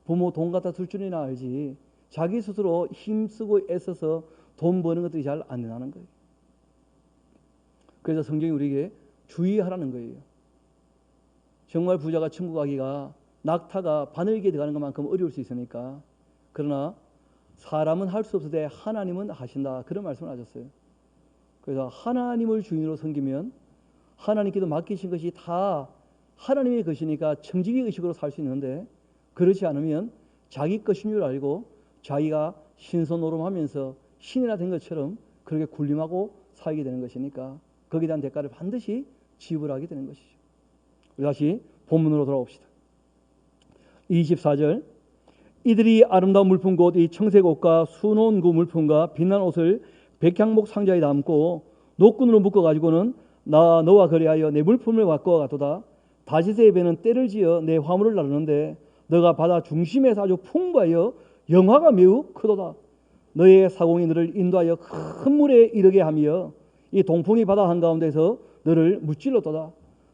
Speaker 1: 부모 돈 갖다 줄 줄이나 알지, 자기 스스로 힘쓰고 애써서 돈 버는 것들이 잘 안 일어나는 거예요. 그래서 성경이 우리에게 주의하라는 거예요. 정말 부자가 천국 가기가 낙타가 바늘기에 들어가는 것만큼 어려울 수 있으니까. 그러나 사람은 할 수 없으되 하나님은 하신다, 그런 말씀을 하셨어요. 그래서 하나님을 주인으로 섬기면 하나님께도 맡기신 것이 다 하나님의 것이니까 청지기 의식으로 살 수 있는데, 그렇지 않으면 자기 것인 줄 알고 자기가 신선노름하면서 신이나 된 것처럼 그렇게 군림하고 살게 되는 것이니까 거기에 대한 대가를 반드시 지불하게 되는 것이죠. 우리 다시 본문으로 돌아옵시다. 24절, 이들이 아름다운 물품 곧 이 청색 옷과 수놓은 그 물품과 빛난 옷을 백향목 상자에 담고 노끈으로 묶어가지고는 나 너와 거래하여 내 물품을 갖고 가도다. 다시스의 배는 때를 지어 내 화물을 나르는데 너가 바다 중심에서 아주 풍부하여 영화가 매우 크도다. 너의 사공이 너를 인도하여 큰 물에 이르게 하며 이 동풍이 바다 한가운데서 너를 무찔렀도다.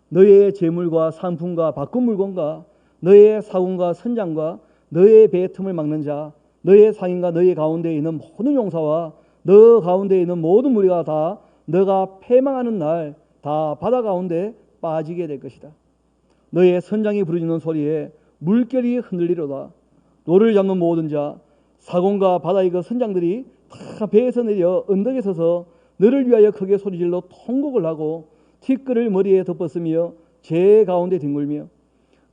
Speaker 1: 너의 재물과 상품과 바꾼 물건과 너의 사공과 선장과 너의 배의 틈을 막는 자, 너의 상인과 너의 가운데에 있는 모든 용사와 너 가운데에 있는 모든 무리가 다 너가 패망하는 날 다 바다 가운데 빠지게 될 것이다. 너의 선장이 부르짖는 소리에 물결이 흔들리로다. 너를 잡는 모든 자, 사공과 바다의 그 선장들이 다 배에서 내려 언덕에 서서 너를 위하여 크게 소리질러 통곡을 하고 티끌을 머리에 덮었으며 제 가운데 뒹굴며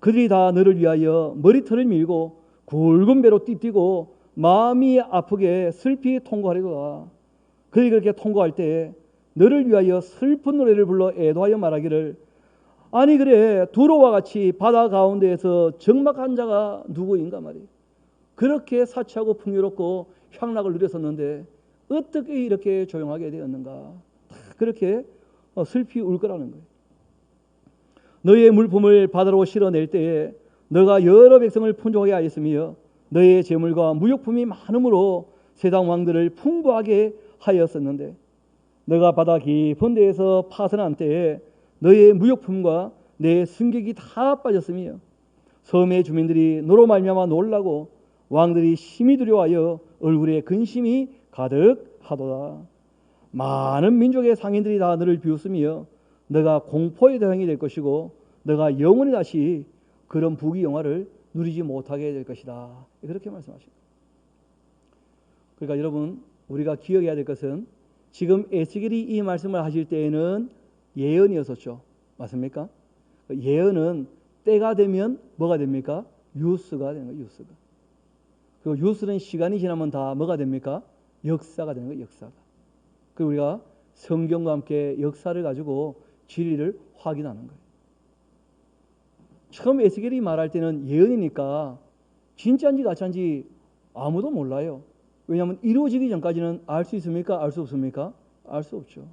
Speaker 1: 그들이 다 너를 위하여 머리털을 밀고 굵은 배로 띠뛰고 마음이 아프게 슬피 통곡하리로다. 그들이 그렇게 통곡할 때에 너를 위하여 슬픈 노래를 불러 애도하여 말하기를, 아니 그래 두로와 같이 바다 가운데에서 적막한 자가 누구인가 말이에요. 그렇게 사치하고 풍요롭고 향락을 누렸었는데 어떻게 이렇게 조용하게 되었는가. 그렇게 슬피 울 거라는 거예요. 너의 물품을 바다로 실어낼 때에 너가 여러 백성을 풍족하게 하였으며 너의 재물과 무역품이 많음으로 세상 왕들을 풍부하게 하였었는데 너가 바다 깊은 데에서 파선한 때에 너의 무역품과 내 승객이 다 빠졌으며 섬의 주민들이 너로 말미암아 놀라고 왕들이 심히 두려워하여 얼굴에 근심이 가득하도다. 많은 민족의 상인들이 다 너를 비웃으며 너가 공포의 대상이 될 것이고 너가 영원히 다시 그런 부귀 영화를 누리지 못하게 될 것이다. 그렇게 말씀하십니다. 그러니까 여러분, 우리가 기억해야 될 것은 지금 에스겔이 이 말씀을 하실 때에는 예언이었었죠. 맞습니까? 예언은 때가 되면 뭐가 됩니까? 뉴스가 되는 거예요. 뉴스가. 그리고 뉴스는 시간이 지나면 다 뭐가 됩니까? 역사가 되는 거예요. 역사가. 그리고 우리가 성경과 함께 역사를 가지고 진리를 확인하는 거예요. 처음 에스겔이 말할 때는 예언이니까 진짜인지 가짜인지 아무도 몰라요. 왜냐하면 이루어지기 전까지는 알 수 있습니까? 알 수 없습니까? 알 수 없죠.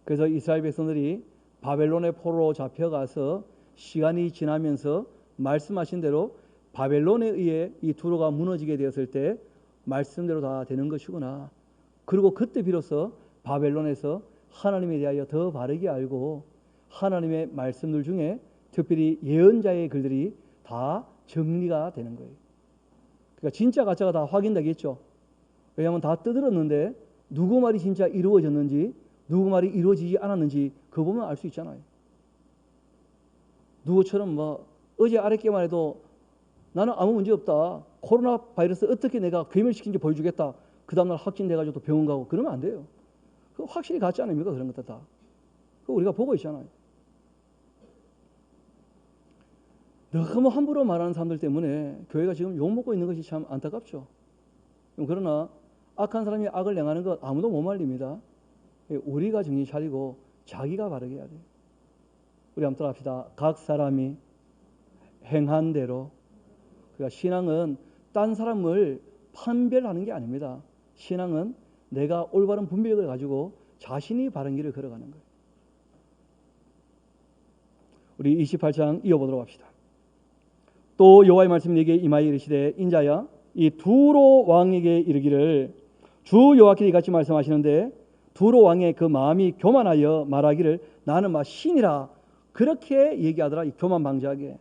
Speaker 1: 그래서 이스라엘 백성들이 바벨론의 포로로 잡혀가서 시간이 지나면서 말씀하신 대로 바벨론에 의해 이 두로가 무너지게 되었을 때 말씀대로 다 되는 것이구나. 그리고 그때 비로소 바벨론에서 하나님에 대하여 더 바르게 알고 하나님의 말씀들 중에 특별히 예언자의 글들이 다 정리가 되는 거예요. 그러니까 진짜 가짜가 다 확인되겠죠. 왜냐하면 다 떠들었는데 누구 말이 진짜 이루어졌는지 누구 말이 이루어지지 않았는지 그거 보면 알 수 있잖아요. 누구처럼 어제 아랫게만 해도 나는 아무 문제 없다. 코로나 바이러스 어떻게 내가 괴멸시킨지 보여주겠다. 그 다음날 확진돼가지고 또 병원 가고 그러면 안 돼요. 그거 확실히 가짜 아닙니까? 그런 것들 다. 그거 우리가 보고 있잖아요. 너무 함부로 말하는 사람들 때문에 교회가 지금 욕먹고 있는 것이 참 안타깝죠. 그러나 악한 사람이 악을 행하는 것 아무도 못 말립니다. 우리가 정신 차리고 자기가 바르게 해야 돼요. 우리 한번 따라합시다. 각 사람이 행한 대로. 그러니까 신앙은 딴 사람을 판별하는 게 아닙니다. 신앙은 내가 올바른 분별력을 가지고 자신이 바른 길을 걸어가는 거예요. 우리 28장 이어보도록 합시다. 또 여호와의 말씀이 내게 임하여 이르시되 인자야 이 두로 왕에게 이르기를 주 여호와께서 이같이 말씀하시는데 두로 왕의 그 마음이 교만하여 말하기를 나는 막 신이라 그렇게 얘기하더라. 이 교만 방지하게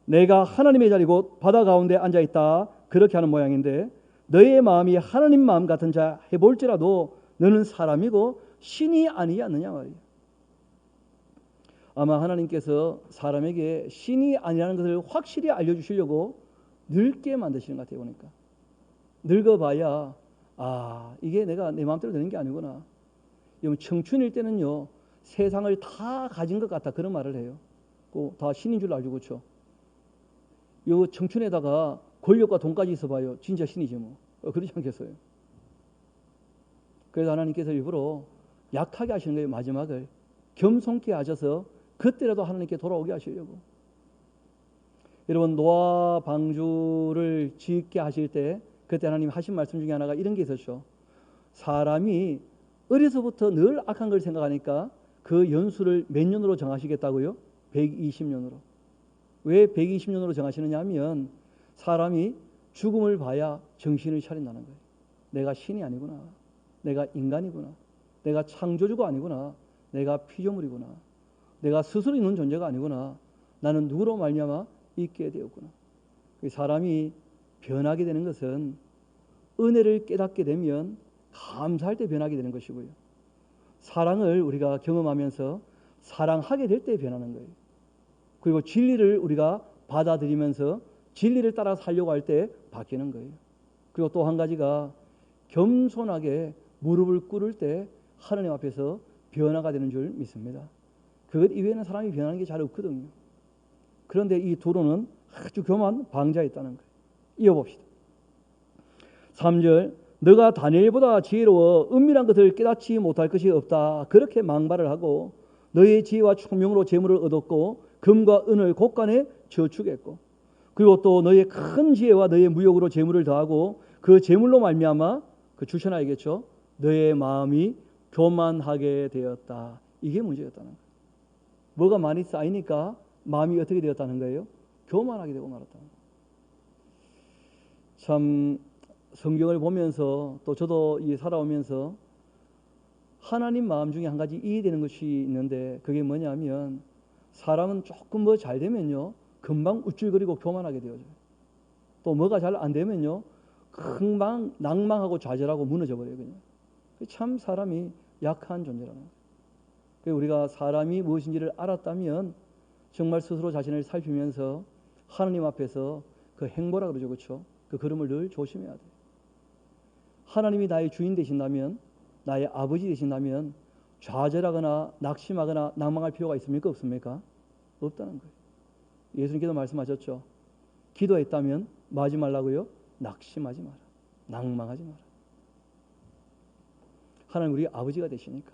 Speaker 1: 내가 하나님의 자리 곧 바다 가운데 앉아있다 그렇게 하는 모양인데 너의 마음이 하나님 마음 같은 자 해볼지라도 너는 사람이고 신이 아니겠느냐 말이야. 아마 하나님께서 사람에게 신이 아니라는 것을 확실히 알려주시려고 늙게 만드시는 것 같아요. 보니까 늙어봐야 이게 내가 내 마음대로 되는 게 아니구나. 여러분 청춘일 때는요 세상을 다 가진 것 같다 그런 말을 해요. 다 신인 줄 알고 그렇죠. 요 청춘에다가 권력과 돈까지 있어봐요. 진짜 신이지 뭐. 그렇지 않겠어요? 그래서 하나님께서 일부러 약하게 하시는 거예요. 마지막을 겸손케 하셔서 그때라도 하나님께 돌아오게 하시려고. 여러분 노아 방주를 짓게 하실 때 그때 하나님 하신 말씀 중에 하나가 이런 게 있었죠. 사람이 어려서부터 늘 악한 걸 생각하니까 그 연수를 몇 년으로 정하시겠다고요? 120년으로. 왜 120년으로 정하시느냐 하면 사람이 죽음을 봐야 정신을 차린다는 거예요. 내가 신이 아니구나. 내가 인간이구나. 내가 창조주가 아니구나. 내가 피조물이구나. 내가 스스로 있는 존재가 아니구나. 나는 누구로 말미암아 있게 되었구나. 사람이 변하게 되는 것은 은혜를 깨닫게 되면 감사할 때 변하게 되는 것이고요. 사랑을 우리가 경험하면서 사랑하게 될 때 변하는 거예요. 그리고 진리를 우리가 받아들이면서 진리를 따라 살려고 할 때 바뀌는 거예요. 그리고 또 한 가지가 겸손하게 무릎을 꿇을 때 하나님 앞에서 변화가 되는 줄 믿습니다. 그것 이외에는 사람이 변하는 게 잘 없거든요. 그런데 이 두로는 아주 교만 방자했다는 거예요. 이어봅시다. 3절 너가 다니엘보다 지혜로워 은밀한 것을 깨닫지 못할 것이 없다. 그렇게 망발을 하고 너의 지혜와 총명으로 재물을 얻었고 금과 은을 곳간에 저축했고 그리고 또 너의 큰 지혜와 너의 무역으로 재물을 더하고 그 재물로 말미암아 그 주셔나야겠죠. 너의 마음이 교만하게 되었다. 이게 문제였다는 거예요. 뭐가 많이 쌓이니까 마음이 어떻게 되었다는 거예요? 교만하게 되고 말았다는 거예요. 참 성경을 보면서 또 저도 살아오면서 하나님 마음 중에 한 가지 이해되는 것이 있는데 그게 뭐냐면 사람은 조금 뭐 잘 되면요 금방 우쭐거리고 교만하게 되어져요. 또 뭐가 잘 안 되면요 금방 낭망하고 좌절하고 무너져 버려요. 그냥 참 사람이 약한 존재라는 거예요. 우리가 사람이 무엇인지를 알았다면 정말 스스로 자신을 살피면서 하나님 앞에서 그 행보라 그러죠. 그렇죠? 그 걸음을 늘 조심해야 돼요. 하나님이 나의 주인 되신다면 나의 아버지 되신다면 좌절하거나 낙심하거나 낭망할 필요가 있습니까? 없습니까? 없다는 거예요. 예수님께서 말씀하셨죠. 기도했다면 뭐 하지 말라고요? 낙심하지 마라. 낭망하지 마라. 하나님 우리 아버지가 되시니까.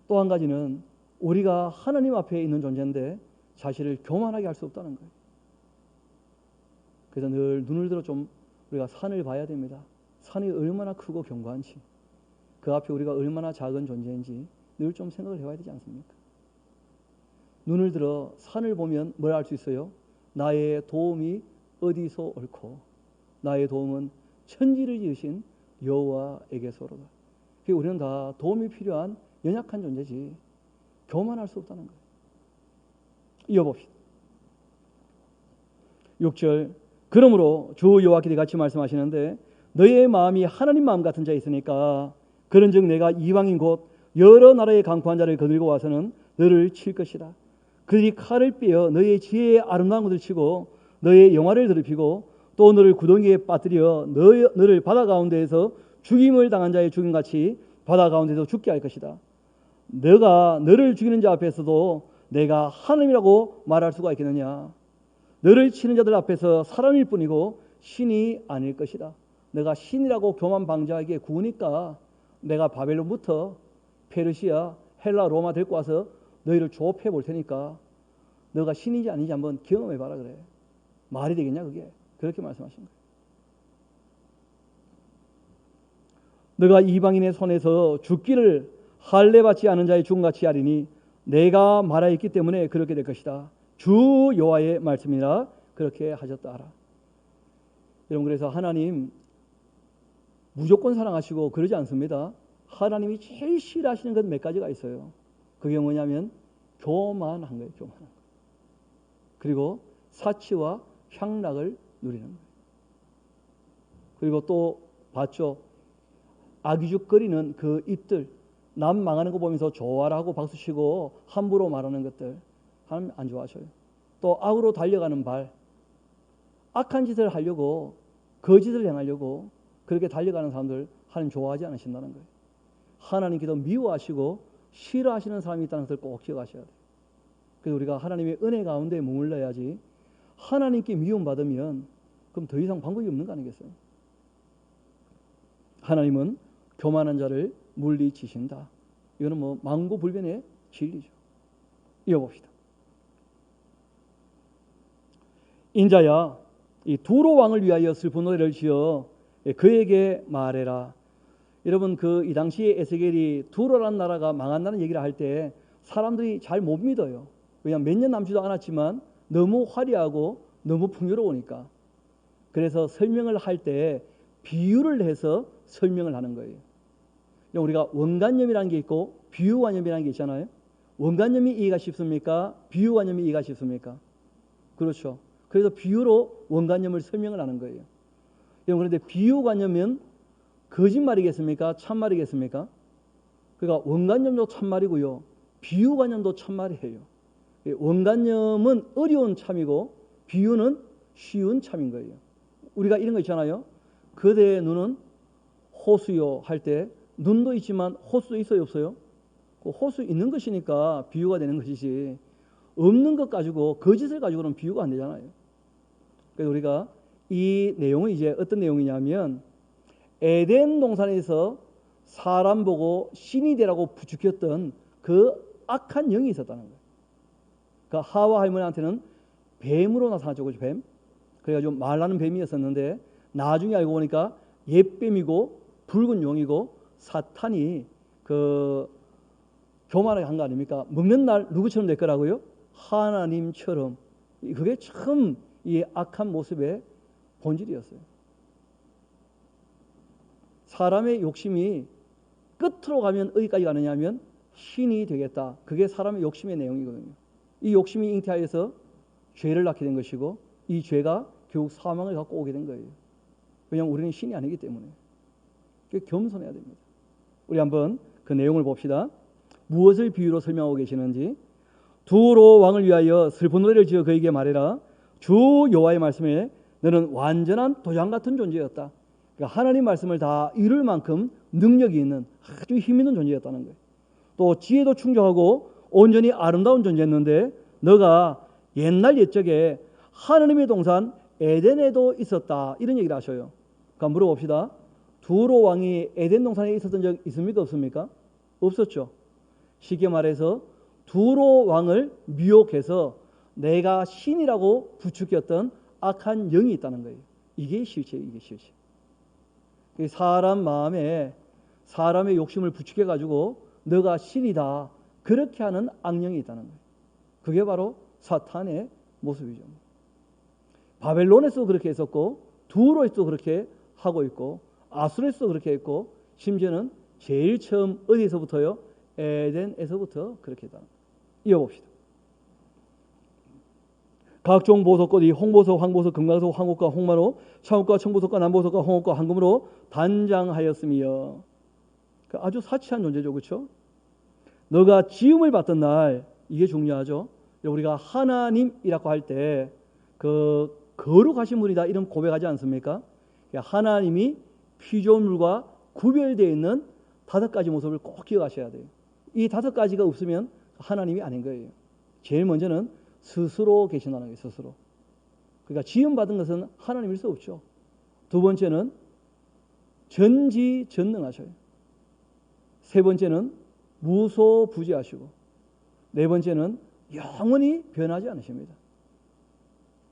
Speaker 1: 또 한 가지는 우리가 하나님 앞에 있는 존재인데 자신을 교만하게 할 수 없다는 거예요. 그래서 늘 눈을 들어 좀 우리가 산을 봐야 됩니다. 산이 얼마나 크고 견고한지 그 앞에 우리가 얼마나 작은 존재인지 늘 좀 생각을 해봐야 되지 않습니까? 눈을 들어 산을 보면 뭘 알 수 있어요? 나의 도움이 어디서 옳고 나의 도움은 천지를 지으신 여호와에게서로다. 우리는 다 도움이 필요한 연약한 존재지 교만할 수 없다는 거예요. 이어봅시다. 6절 그러므로 주 여호와께서 같이 말씀하시는데 너의 마음이 하나님 마음 같은 자에 있으니까 그런즉 내가 이방인 곧 여러 나라의 강포한 자를 거들고 와서는 너를 칠 것이다. 그들이 칼을 빼어 너의 지혜의 아름다운 것을 치고 너의 영화를 더럽히고 또 너를 구덩이에 빠뜨려 너를 바다 가운데에서 죽임을 당한 자의 죽임같이 바다 가운데서 죽게 할 것이다. 너가 너를 죽이는 자 앞에서도 내가 하나님이라고 말할 수가 있겠느냐? 너를 치는 자들 앞에서 사람일 뿐이고 신이 아닐 것이다. 내가 신이라고 교만 방자에게 구우니까 내가 바벨론부터 페르시아, 헬라, 로마 데리고 와서 너희를 조업해 볼 테니까 너가 신인지 아닌지 한번 경험해 봐라 그래. 말이 되겠냐 그게? 그렇게 말씀하신 거예요. 너가 이방인의 손에서 죽기를 할례 받지 않은 자의 죽음같이 하리니 내가 말하였기 때문에 그렇게 될 것이다. 주 여호와의 말씀이라 그렇게 하셨다 하라. 여러분, 그래서 하나님 무조건 사랑하시고 그러지 않습니다. 하나님이 제일 싫어하시는 것 몇 가지가 있어요. 그게 뭐냐면 교만한 거예요. 교만한 거. 그리고 사치와 향락을 누리는 거예요. 그리고 또 봤죠. 악유죽거리는 그 입들, 남 망하는 거 보면서 좋아라고 박수치고 함부로 말하는 것들 하나님 안 좋아하셔요. 또 악으로 달려가는 발, 악한 짓을 하려고 거짓을 행하려고 그렇게 달려가는 사람들 하나님 좋아하지 않으신다는 거예요. 하나님께서 미워하시고 싫어하시는 사람이 있다는 것을 꼭 기억하셔야 돼요. 그래서 우리가 하나님의 은혜 가운데 머물러야지 하나님께 미움받으면 그럼 더 이상 방법이 없는 거 아니겠어요? 하나님은 교만한 자를 물리치신다. 이거는 뭐 망고불변의 진리죠. 이어봅시다. 인자야, 이 두로 왕을 위하여 슬픈 노래를 지어 그에게 말해라. 여러분, 이 당시에 에스겔이 두로라는 나라가 망한다는 얘기를 할 때 사람들이 잘 못 믿어요. 왜냐하면 몇 년 남지도 않았지만 너무 화려하고 너무 풍요로우니까. 그래서 설명을 할 때 비유를 해서 설명을 하는 거예요. 우리가 원관념이라는 게 있고 비유관념이라는 게 있잖아요. 원관념이 이해가 쉽습니까? 비유관념이 이해가 쉽습니까? 그렇죠. 그래서 비유로 원관념을 설명을 하는 거예요. 그런데 비유관념은 거짓말이겠습니까? 참말이겠습니까? 그러니까 원관념도 참말이고요. 비유관념도 참말이에요. 원관념은 어려운 참이고 비유는 쉬운 참인 거예요. 우리가 이런 거 있잖아요. 그대의 눈은 호수요 할 때 눈도 있지만 호수 있어요 없어요? 그 호수 있는 것이니까 비유가 되는 것이지 없는 것 가지고 거짓을 가지고는 비유가 안 되잖아요. 그래서 우리가 이 내용은 이제 어떤 내용이냐면 에덴 동산에서 사람 보고 신이 되라고 부추겼던 그 악한 영이 있었다는 거예요. 그러니까 하와 할머니한테는 뱀으로 나타났죠. 그죠? 뱀. 그래가지고 말하는 뱀이었었는데 나중에 알고 보니까 옛뱀이고 붉은 용이고 사탄이 교만하게 한 거 아닙니까? 먹는 날 누구처럼 될 거라고요? 하나님처럼. 그게 참 이 악한 모습의 본질이었어요. 사람의 욕심이 끝으로 가면 어디까지 가느냐면 신이 되겠다. 그게 사람의 욕심의 내용이거든요. 이 욕심이 잉태하여서 죄를 낳게 된 것이고 이 죄가 결국 사망을 갖고 오게 된 거예요. 왜냐하면 우리는 신이 아니기 때문에. 겸손해야 됩니다. 우리 한번 그 내용을 봅시다. 무엇을 비유로 설명하고 계시는지. 두로 왕을 위하여 슬픈 노래를 지어 그에게 말해라. 주 여호와의 말씀에 너는 완전한 도장 같은 존재였다. 그러니까 하나님 말씀을 다 이룰 만큼 능력이 있는 아주 힘 있는 존재였다는 거예요. 또 지혜도 충족하고 온전히 아름다운 존재였는데 너가 옛날 옛적에 하나님의 동산 에덴에도 있었다. 이런 얘기를 하셔요. 그러니까 물어봅시다. 두로 왕이 에덴 동산에 있었던 적 있습니까? 없습니까? 없었죠. 쉽게 말해서 두로 왕을 미혹해서 내가 신이라고 부추겼던 악한 영이 있다는 거예요. 이게 실체예요. 이게 실체. 사람 마음에 사람의 욕심을 부추겨가지고 너가 신이다. 그렇게 하는 악령이 있다는 거예요. 그게 바로 사탄의 모습이죠. 바벨론에서도 그렇게 했었고 두로에서도 그렇게 하고 있고 아수르에서도 그렇게 했고 심지어는 제일 처음 어디서부터요? 에덴에서부터 그렇게 했다. 이어봅시다. 각종 보석꽃이 홍보석, 황보석, 금강석, 황옥과 홍마로, 차옥과 청보석과 남보석과 홍옥과 황금으로 단장하였으며 아주 사치한 존재죠. 그렇죠? 너가 지음을 받던 날 이게 중요하죠. 우리가 하나님이라고 할 때 그 거룩하신 분이다 이런 고백하지 않습니까? 하나님이 피조물과 구별되어 있는 5가지 모습을 꼭 기억하셔야 돼요. 이 5가지가 없으면 하나님이 아닌 거예요. 제일 먼저는 스스로 계신다는 거예요. 스스로. 그러니까 지음받은 것은 하나님일 수 없죠. 두 번째는 전지전능하셔요. 세 번째는 무소부지하시고, 네 번째는 영원히 변하지 않으십니다.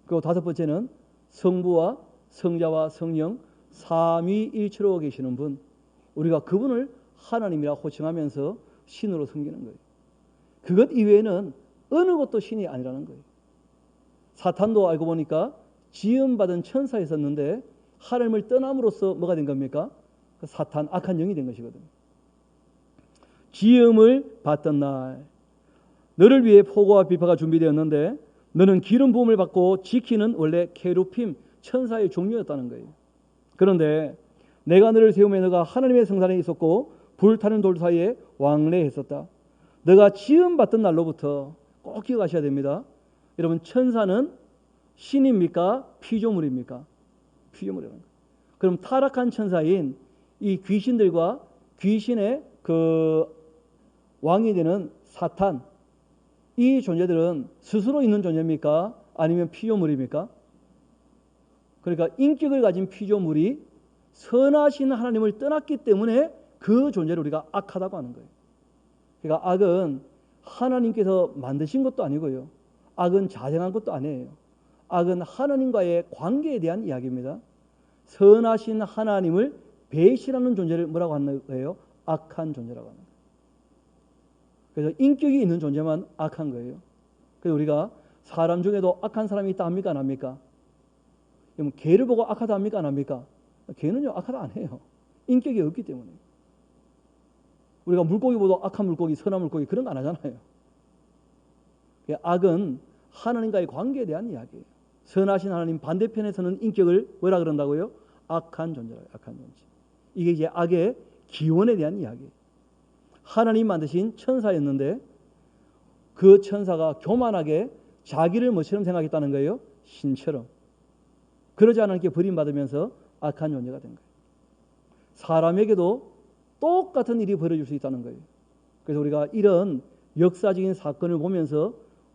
Speaker 1: 그리고 5번째는 성부와 성자와 성령 삼위일체로 계시는 분, 우리가 그분을 하나님이라 호칭하면서 신으로 섬기는 거예요. 그것 이외에는 어느 것도 신이 아니라는 거예요. 사탄도 알고 보니까 지음받은 천사였었는데 하나님을 떠남으로써 뭐가 된 겁니까? 사탄, 악한 영이 된 것이거든요. 지음을 받던 날 너를 위해 포도와 비파가 준비되었는데 너는 기름 부음을 받고 지키는 원래 케루빔 천사의 종류였다는 거예요. 그런데 내가 너를 세우며 너가 하나님의 성산에 있었고 불타는 돌 사이에 왕래했었다. 너가 지음 받던 날로부터 꼭 기억하셔야 됩니다. 여러분, 천사는 신입니까? 피조물입니까? 피조물이라는 거예요. 그럼 타락한 천사인 이 귀신들과 귀신의 그 왕이 되는 사탄, 이 존재들은 스스로 있는 존재입니까? 아니면 피조물입니까? 그러니까 인격을 가진 피조물이 선하신 하나님을 떠났기 때문에 그 존재를 우리가 악하다고 하는 거예요. 그러니까 악은 하나님께서 만드신 것도 아니고요. 악은 자생한 것도 아니에요. 악은 하나님과의 관계에 대한 이야기입니다. 선하신 하나님을 배신하는 존재를 뭐라고 하는 거예요? 악한 존재라고 하는 거예요. 그래서 인격이 있는 존재만 악한 거예요. 그래서 우리가 사람 중에도 악한 사람이 있다 합니까? 안 합니까? 그럼 개를 보고 악하다 합니까? 안 합니까? 개는요 악하다 안 해요. 인격이 없기 때문에. 우리가 물고기 보도 악한 물고기, 선한 물고기 그런 거 안 하잖아요. 악은 하나님과의 관계에 대한 이야기예요. 선하신 하나님 반대편에 서는 인격을 뭐라 그런다고요? 악한 존재라고요. 악한 존재. 이게 이제 악의 기원에 대한 이야기예요. 하나님 만드신 천사였는데 그 천사가 교만하게 자기를 뭐처럼 생각했다는 거예요? 신처럼. 그러지 않게 버림받으면서 악한 존재가 된 거예요. 사람에게도 똑같은 일이 벌어질 수 있다는 거예요. 그래서 우리가 이런 역사적인 사건을 보면서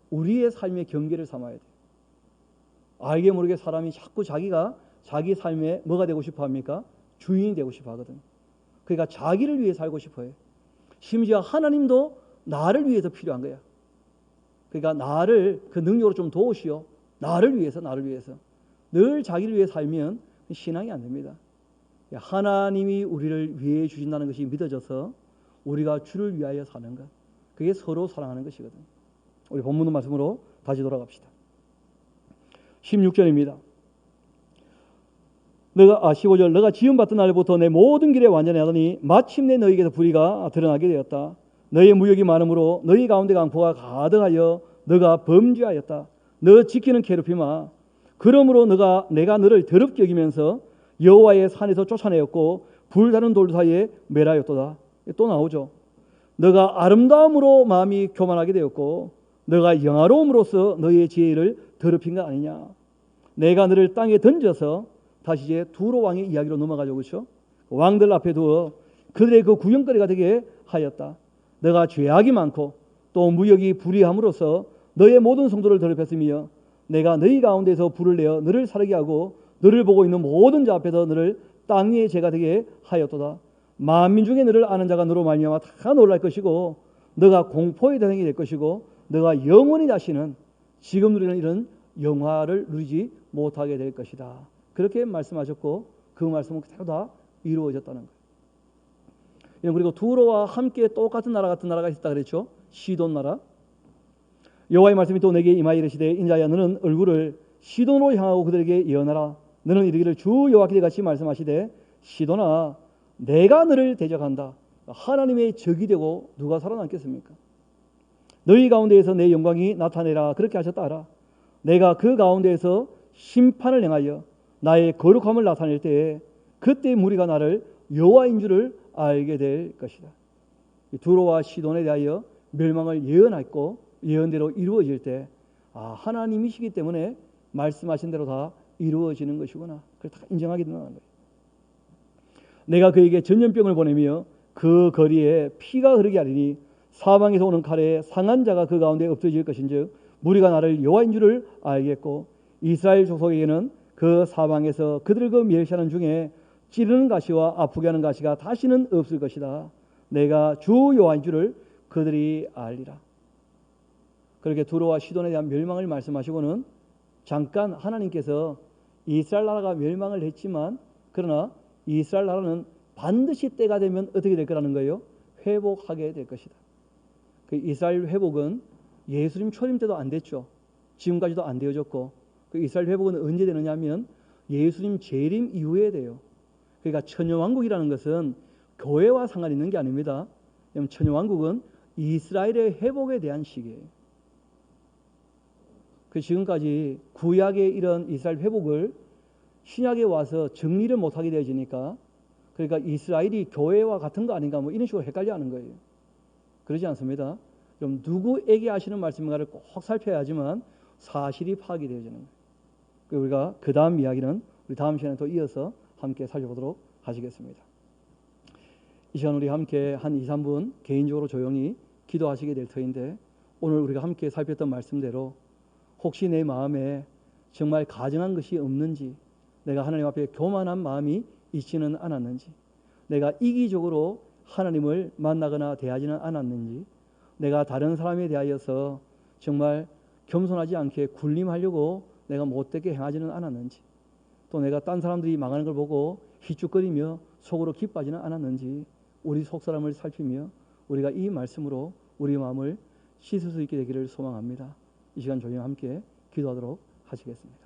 Speaker 1: 우리의 삶의 경계를 삼아야 돼요. 알게 모르게 사람이 자꾸 자기가 자기 삶에 뭐가 되고 싶어 합니까? 주인이 되고 싶어 하거든요. 그러니까 자기를 위해 살고 싶어요. 심지어 하나님도 나를 위해서 필요한 거야. 그러니까 나를 그 능력으로 좀 도우시오. 나를 위해서. 늘 자기를 위해 살면 신앙이 안 됩니다. 하나님이 우리를 위해 주신다는 것이 믿어져서 우리가 주를 위하여 사는 것. 그게 서로 사랑하는 것이거든요. 우리 본문 말씀으로 다시 돌아갑시다. 16절입니다. 15절 너가 지음받던 날부터 내 모든 길에 완전하더니 마침내 너희에게서 불의가 드러나게 되었다. 너의 무역이 많으므로 너희 가운데 강포가 가득하여 너가 범죄하였다. 너 지키는 케루빔아, 그러므로 내가 너를 더럽게 여기면서 여호와의 산에서 쫓아내었고 불타는 돌 사이에 멸하였도다. 또 나오죠. 너가 아름다움으로 마음이 교만하게 되었고 너가 영화로움으로써 너희의 지혜를 더럽힌 것 아니냐. 내가 너를 땅에 던져서 다시 이제 두로 왕의 이야기로 넘어가죠. 그렇죠? 왕들 앞에 두어 그들의 그 구경거리가 되게 하였다. 너가 죄악이 많고 또 무역이 불의함으로써 너의 모든 성도를 더럽혔으며 내가 너희 가운데서 불을 내어 너를 사르게 하고 너를 보고 있는 모든 자 앞에서 너를 땅 위의 죄가 되게 하였도다. 만민 중에 너를 아는 자가 너로 말미암아 다 놀랄 것이고 너가 공포의 대상이 될 것이고 너가 영원히 다시는 지금 누리는 이런 영화를 누리지 못하게 될 것이다. 그렇게 말씀하셨고 그 말씀은 그대로 다 이루어졌다는 거예요. 그리고 두로와 함께 똑같은 나라 같은 나라가 있었다 그랬죠. 시돈 나라. 여호와의 말씀이 또 내게 임하여 이르시되 인자야 너는 얼굴을 시돈으로 향하고 그들에게 예언하라. 너는 이르기를 주 여호와께서 같이 말씀하시되 시돈아 내가 너를 대적한다. 하나님의 적이 되고 누가 살아남겠습니까? 너희 가운데에서 내 영광이 나타내라. 그렇게 하셨다 하라. 내가 그 가운데에서 심판을 행하여 나의 거룩함을 나타낼 때에 그때 무리가 나를 여호와인 줄을 알게 될 것이다. 두로와 시돈에 대하여 멸망을 예언했고 예언대로 이루어질 때 하나님이시기 때문에 말씀하신 대로 다 이루어지는 것이구나. 그걸 다 인정하게 된다는 거예요. 내가 그에게 전염병을 보내며 그 거리에 피가 흐르게 하리니 사방에서 오는 칼에 상한 자가 그 가운데 없어질 것인즉 무리가 나를 여호와인 줄을 알겠고 이스라엘 족속에게는 그 사방에서 그들을 그 멸시하는 중에 찌르는 가시와 아프게 하는 가시가 다시는 없을 것이다. 내가 주 여호와인 줄을 그들이 알리라. 그렇게 두로와 시돈에 대한 멸망을 말씀하시고는 잠깐 하나님께서 이스라엘 나라가 멸망을 했지만 그러나 이스라엘 나라는 반드시 때가 되면 어떻게 될 거라는 거예요? 회복하게 될 것이다. 그 이스라엘 회복은 예수님 초림 때도 안 됐죠. 지금까지도 안 되어졌고 그 이스라엘 회복은 언제 되느냐 하면 예수님 재림 이후에 돼요. 그러니까 천여왕국이라는 것은 교회와 상관 있는 게 아닙니다. 천여왕국은 이스라엘의 회복에 대한 시기예요. 그 지금까지 구약의 이런 이스라엘 회복을 신약에 와서 정리를 못하게 되어지니까 그러니까 이스라엘이 교회와 같은 거 아닌가 뭐 이런 식으로 헷갈려하는 거예요. 그러지 않습니다. 좀 누구에게 하시는 말씀인가를 꼭 살펴야 하지만 사실이 파악이 되어지는 거예요. 우리가 그 다음 이야기는 우리 다음 시간에 또 이어서 함께 살펴보도록 하시겠습니다. 이 시간 우리 함께 한 2, 3분 개인적으로 조용히 기도하시게 될 터인데 오늘 우리가 함께 살폈던 말씀대로 혹시 내 마음에 정말 가증한 것이 없는지 내가 하나님 앞에 교만한 마음이 있지는 않았는지 내가 이기적으로 하나님을 만나거나 대하지는 않았는지 내가 다른 사람에 대하여서 정말 겸손하지 않게 군림하려고 내가 못되게 행하지는 않았는지 또 내가 딴 사람들이 망하는 걸 보고 희죽거리며 속으로 기뻐하지는 않았는지 우리 속사람을 살피며 우리가 이 말씀으로 우리 마음을 씻을 수 있게 되기를 소망합니다. 이 시간 조용히 함께 기도하도록 하시겠습니다.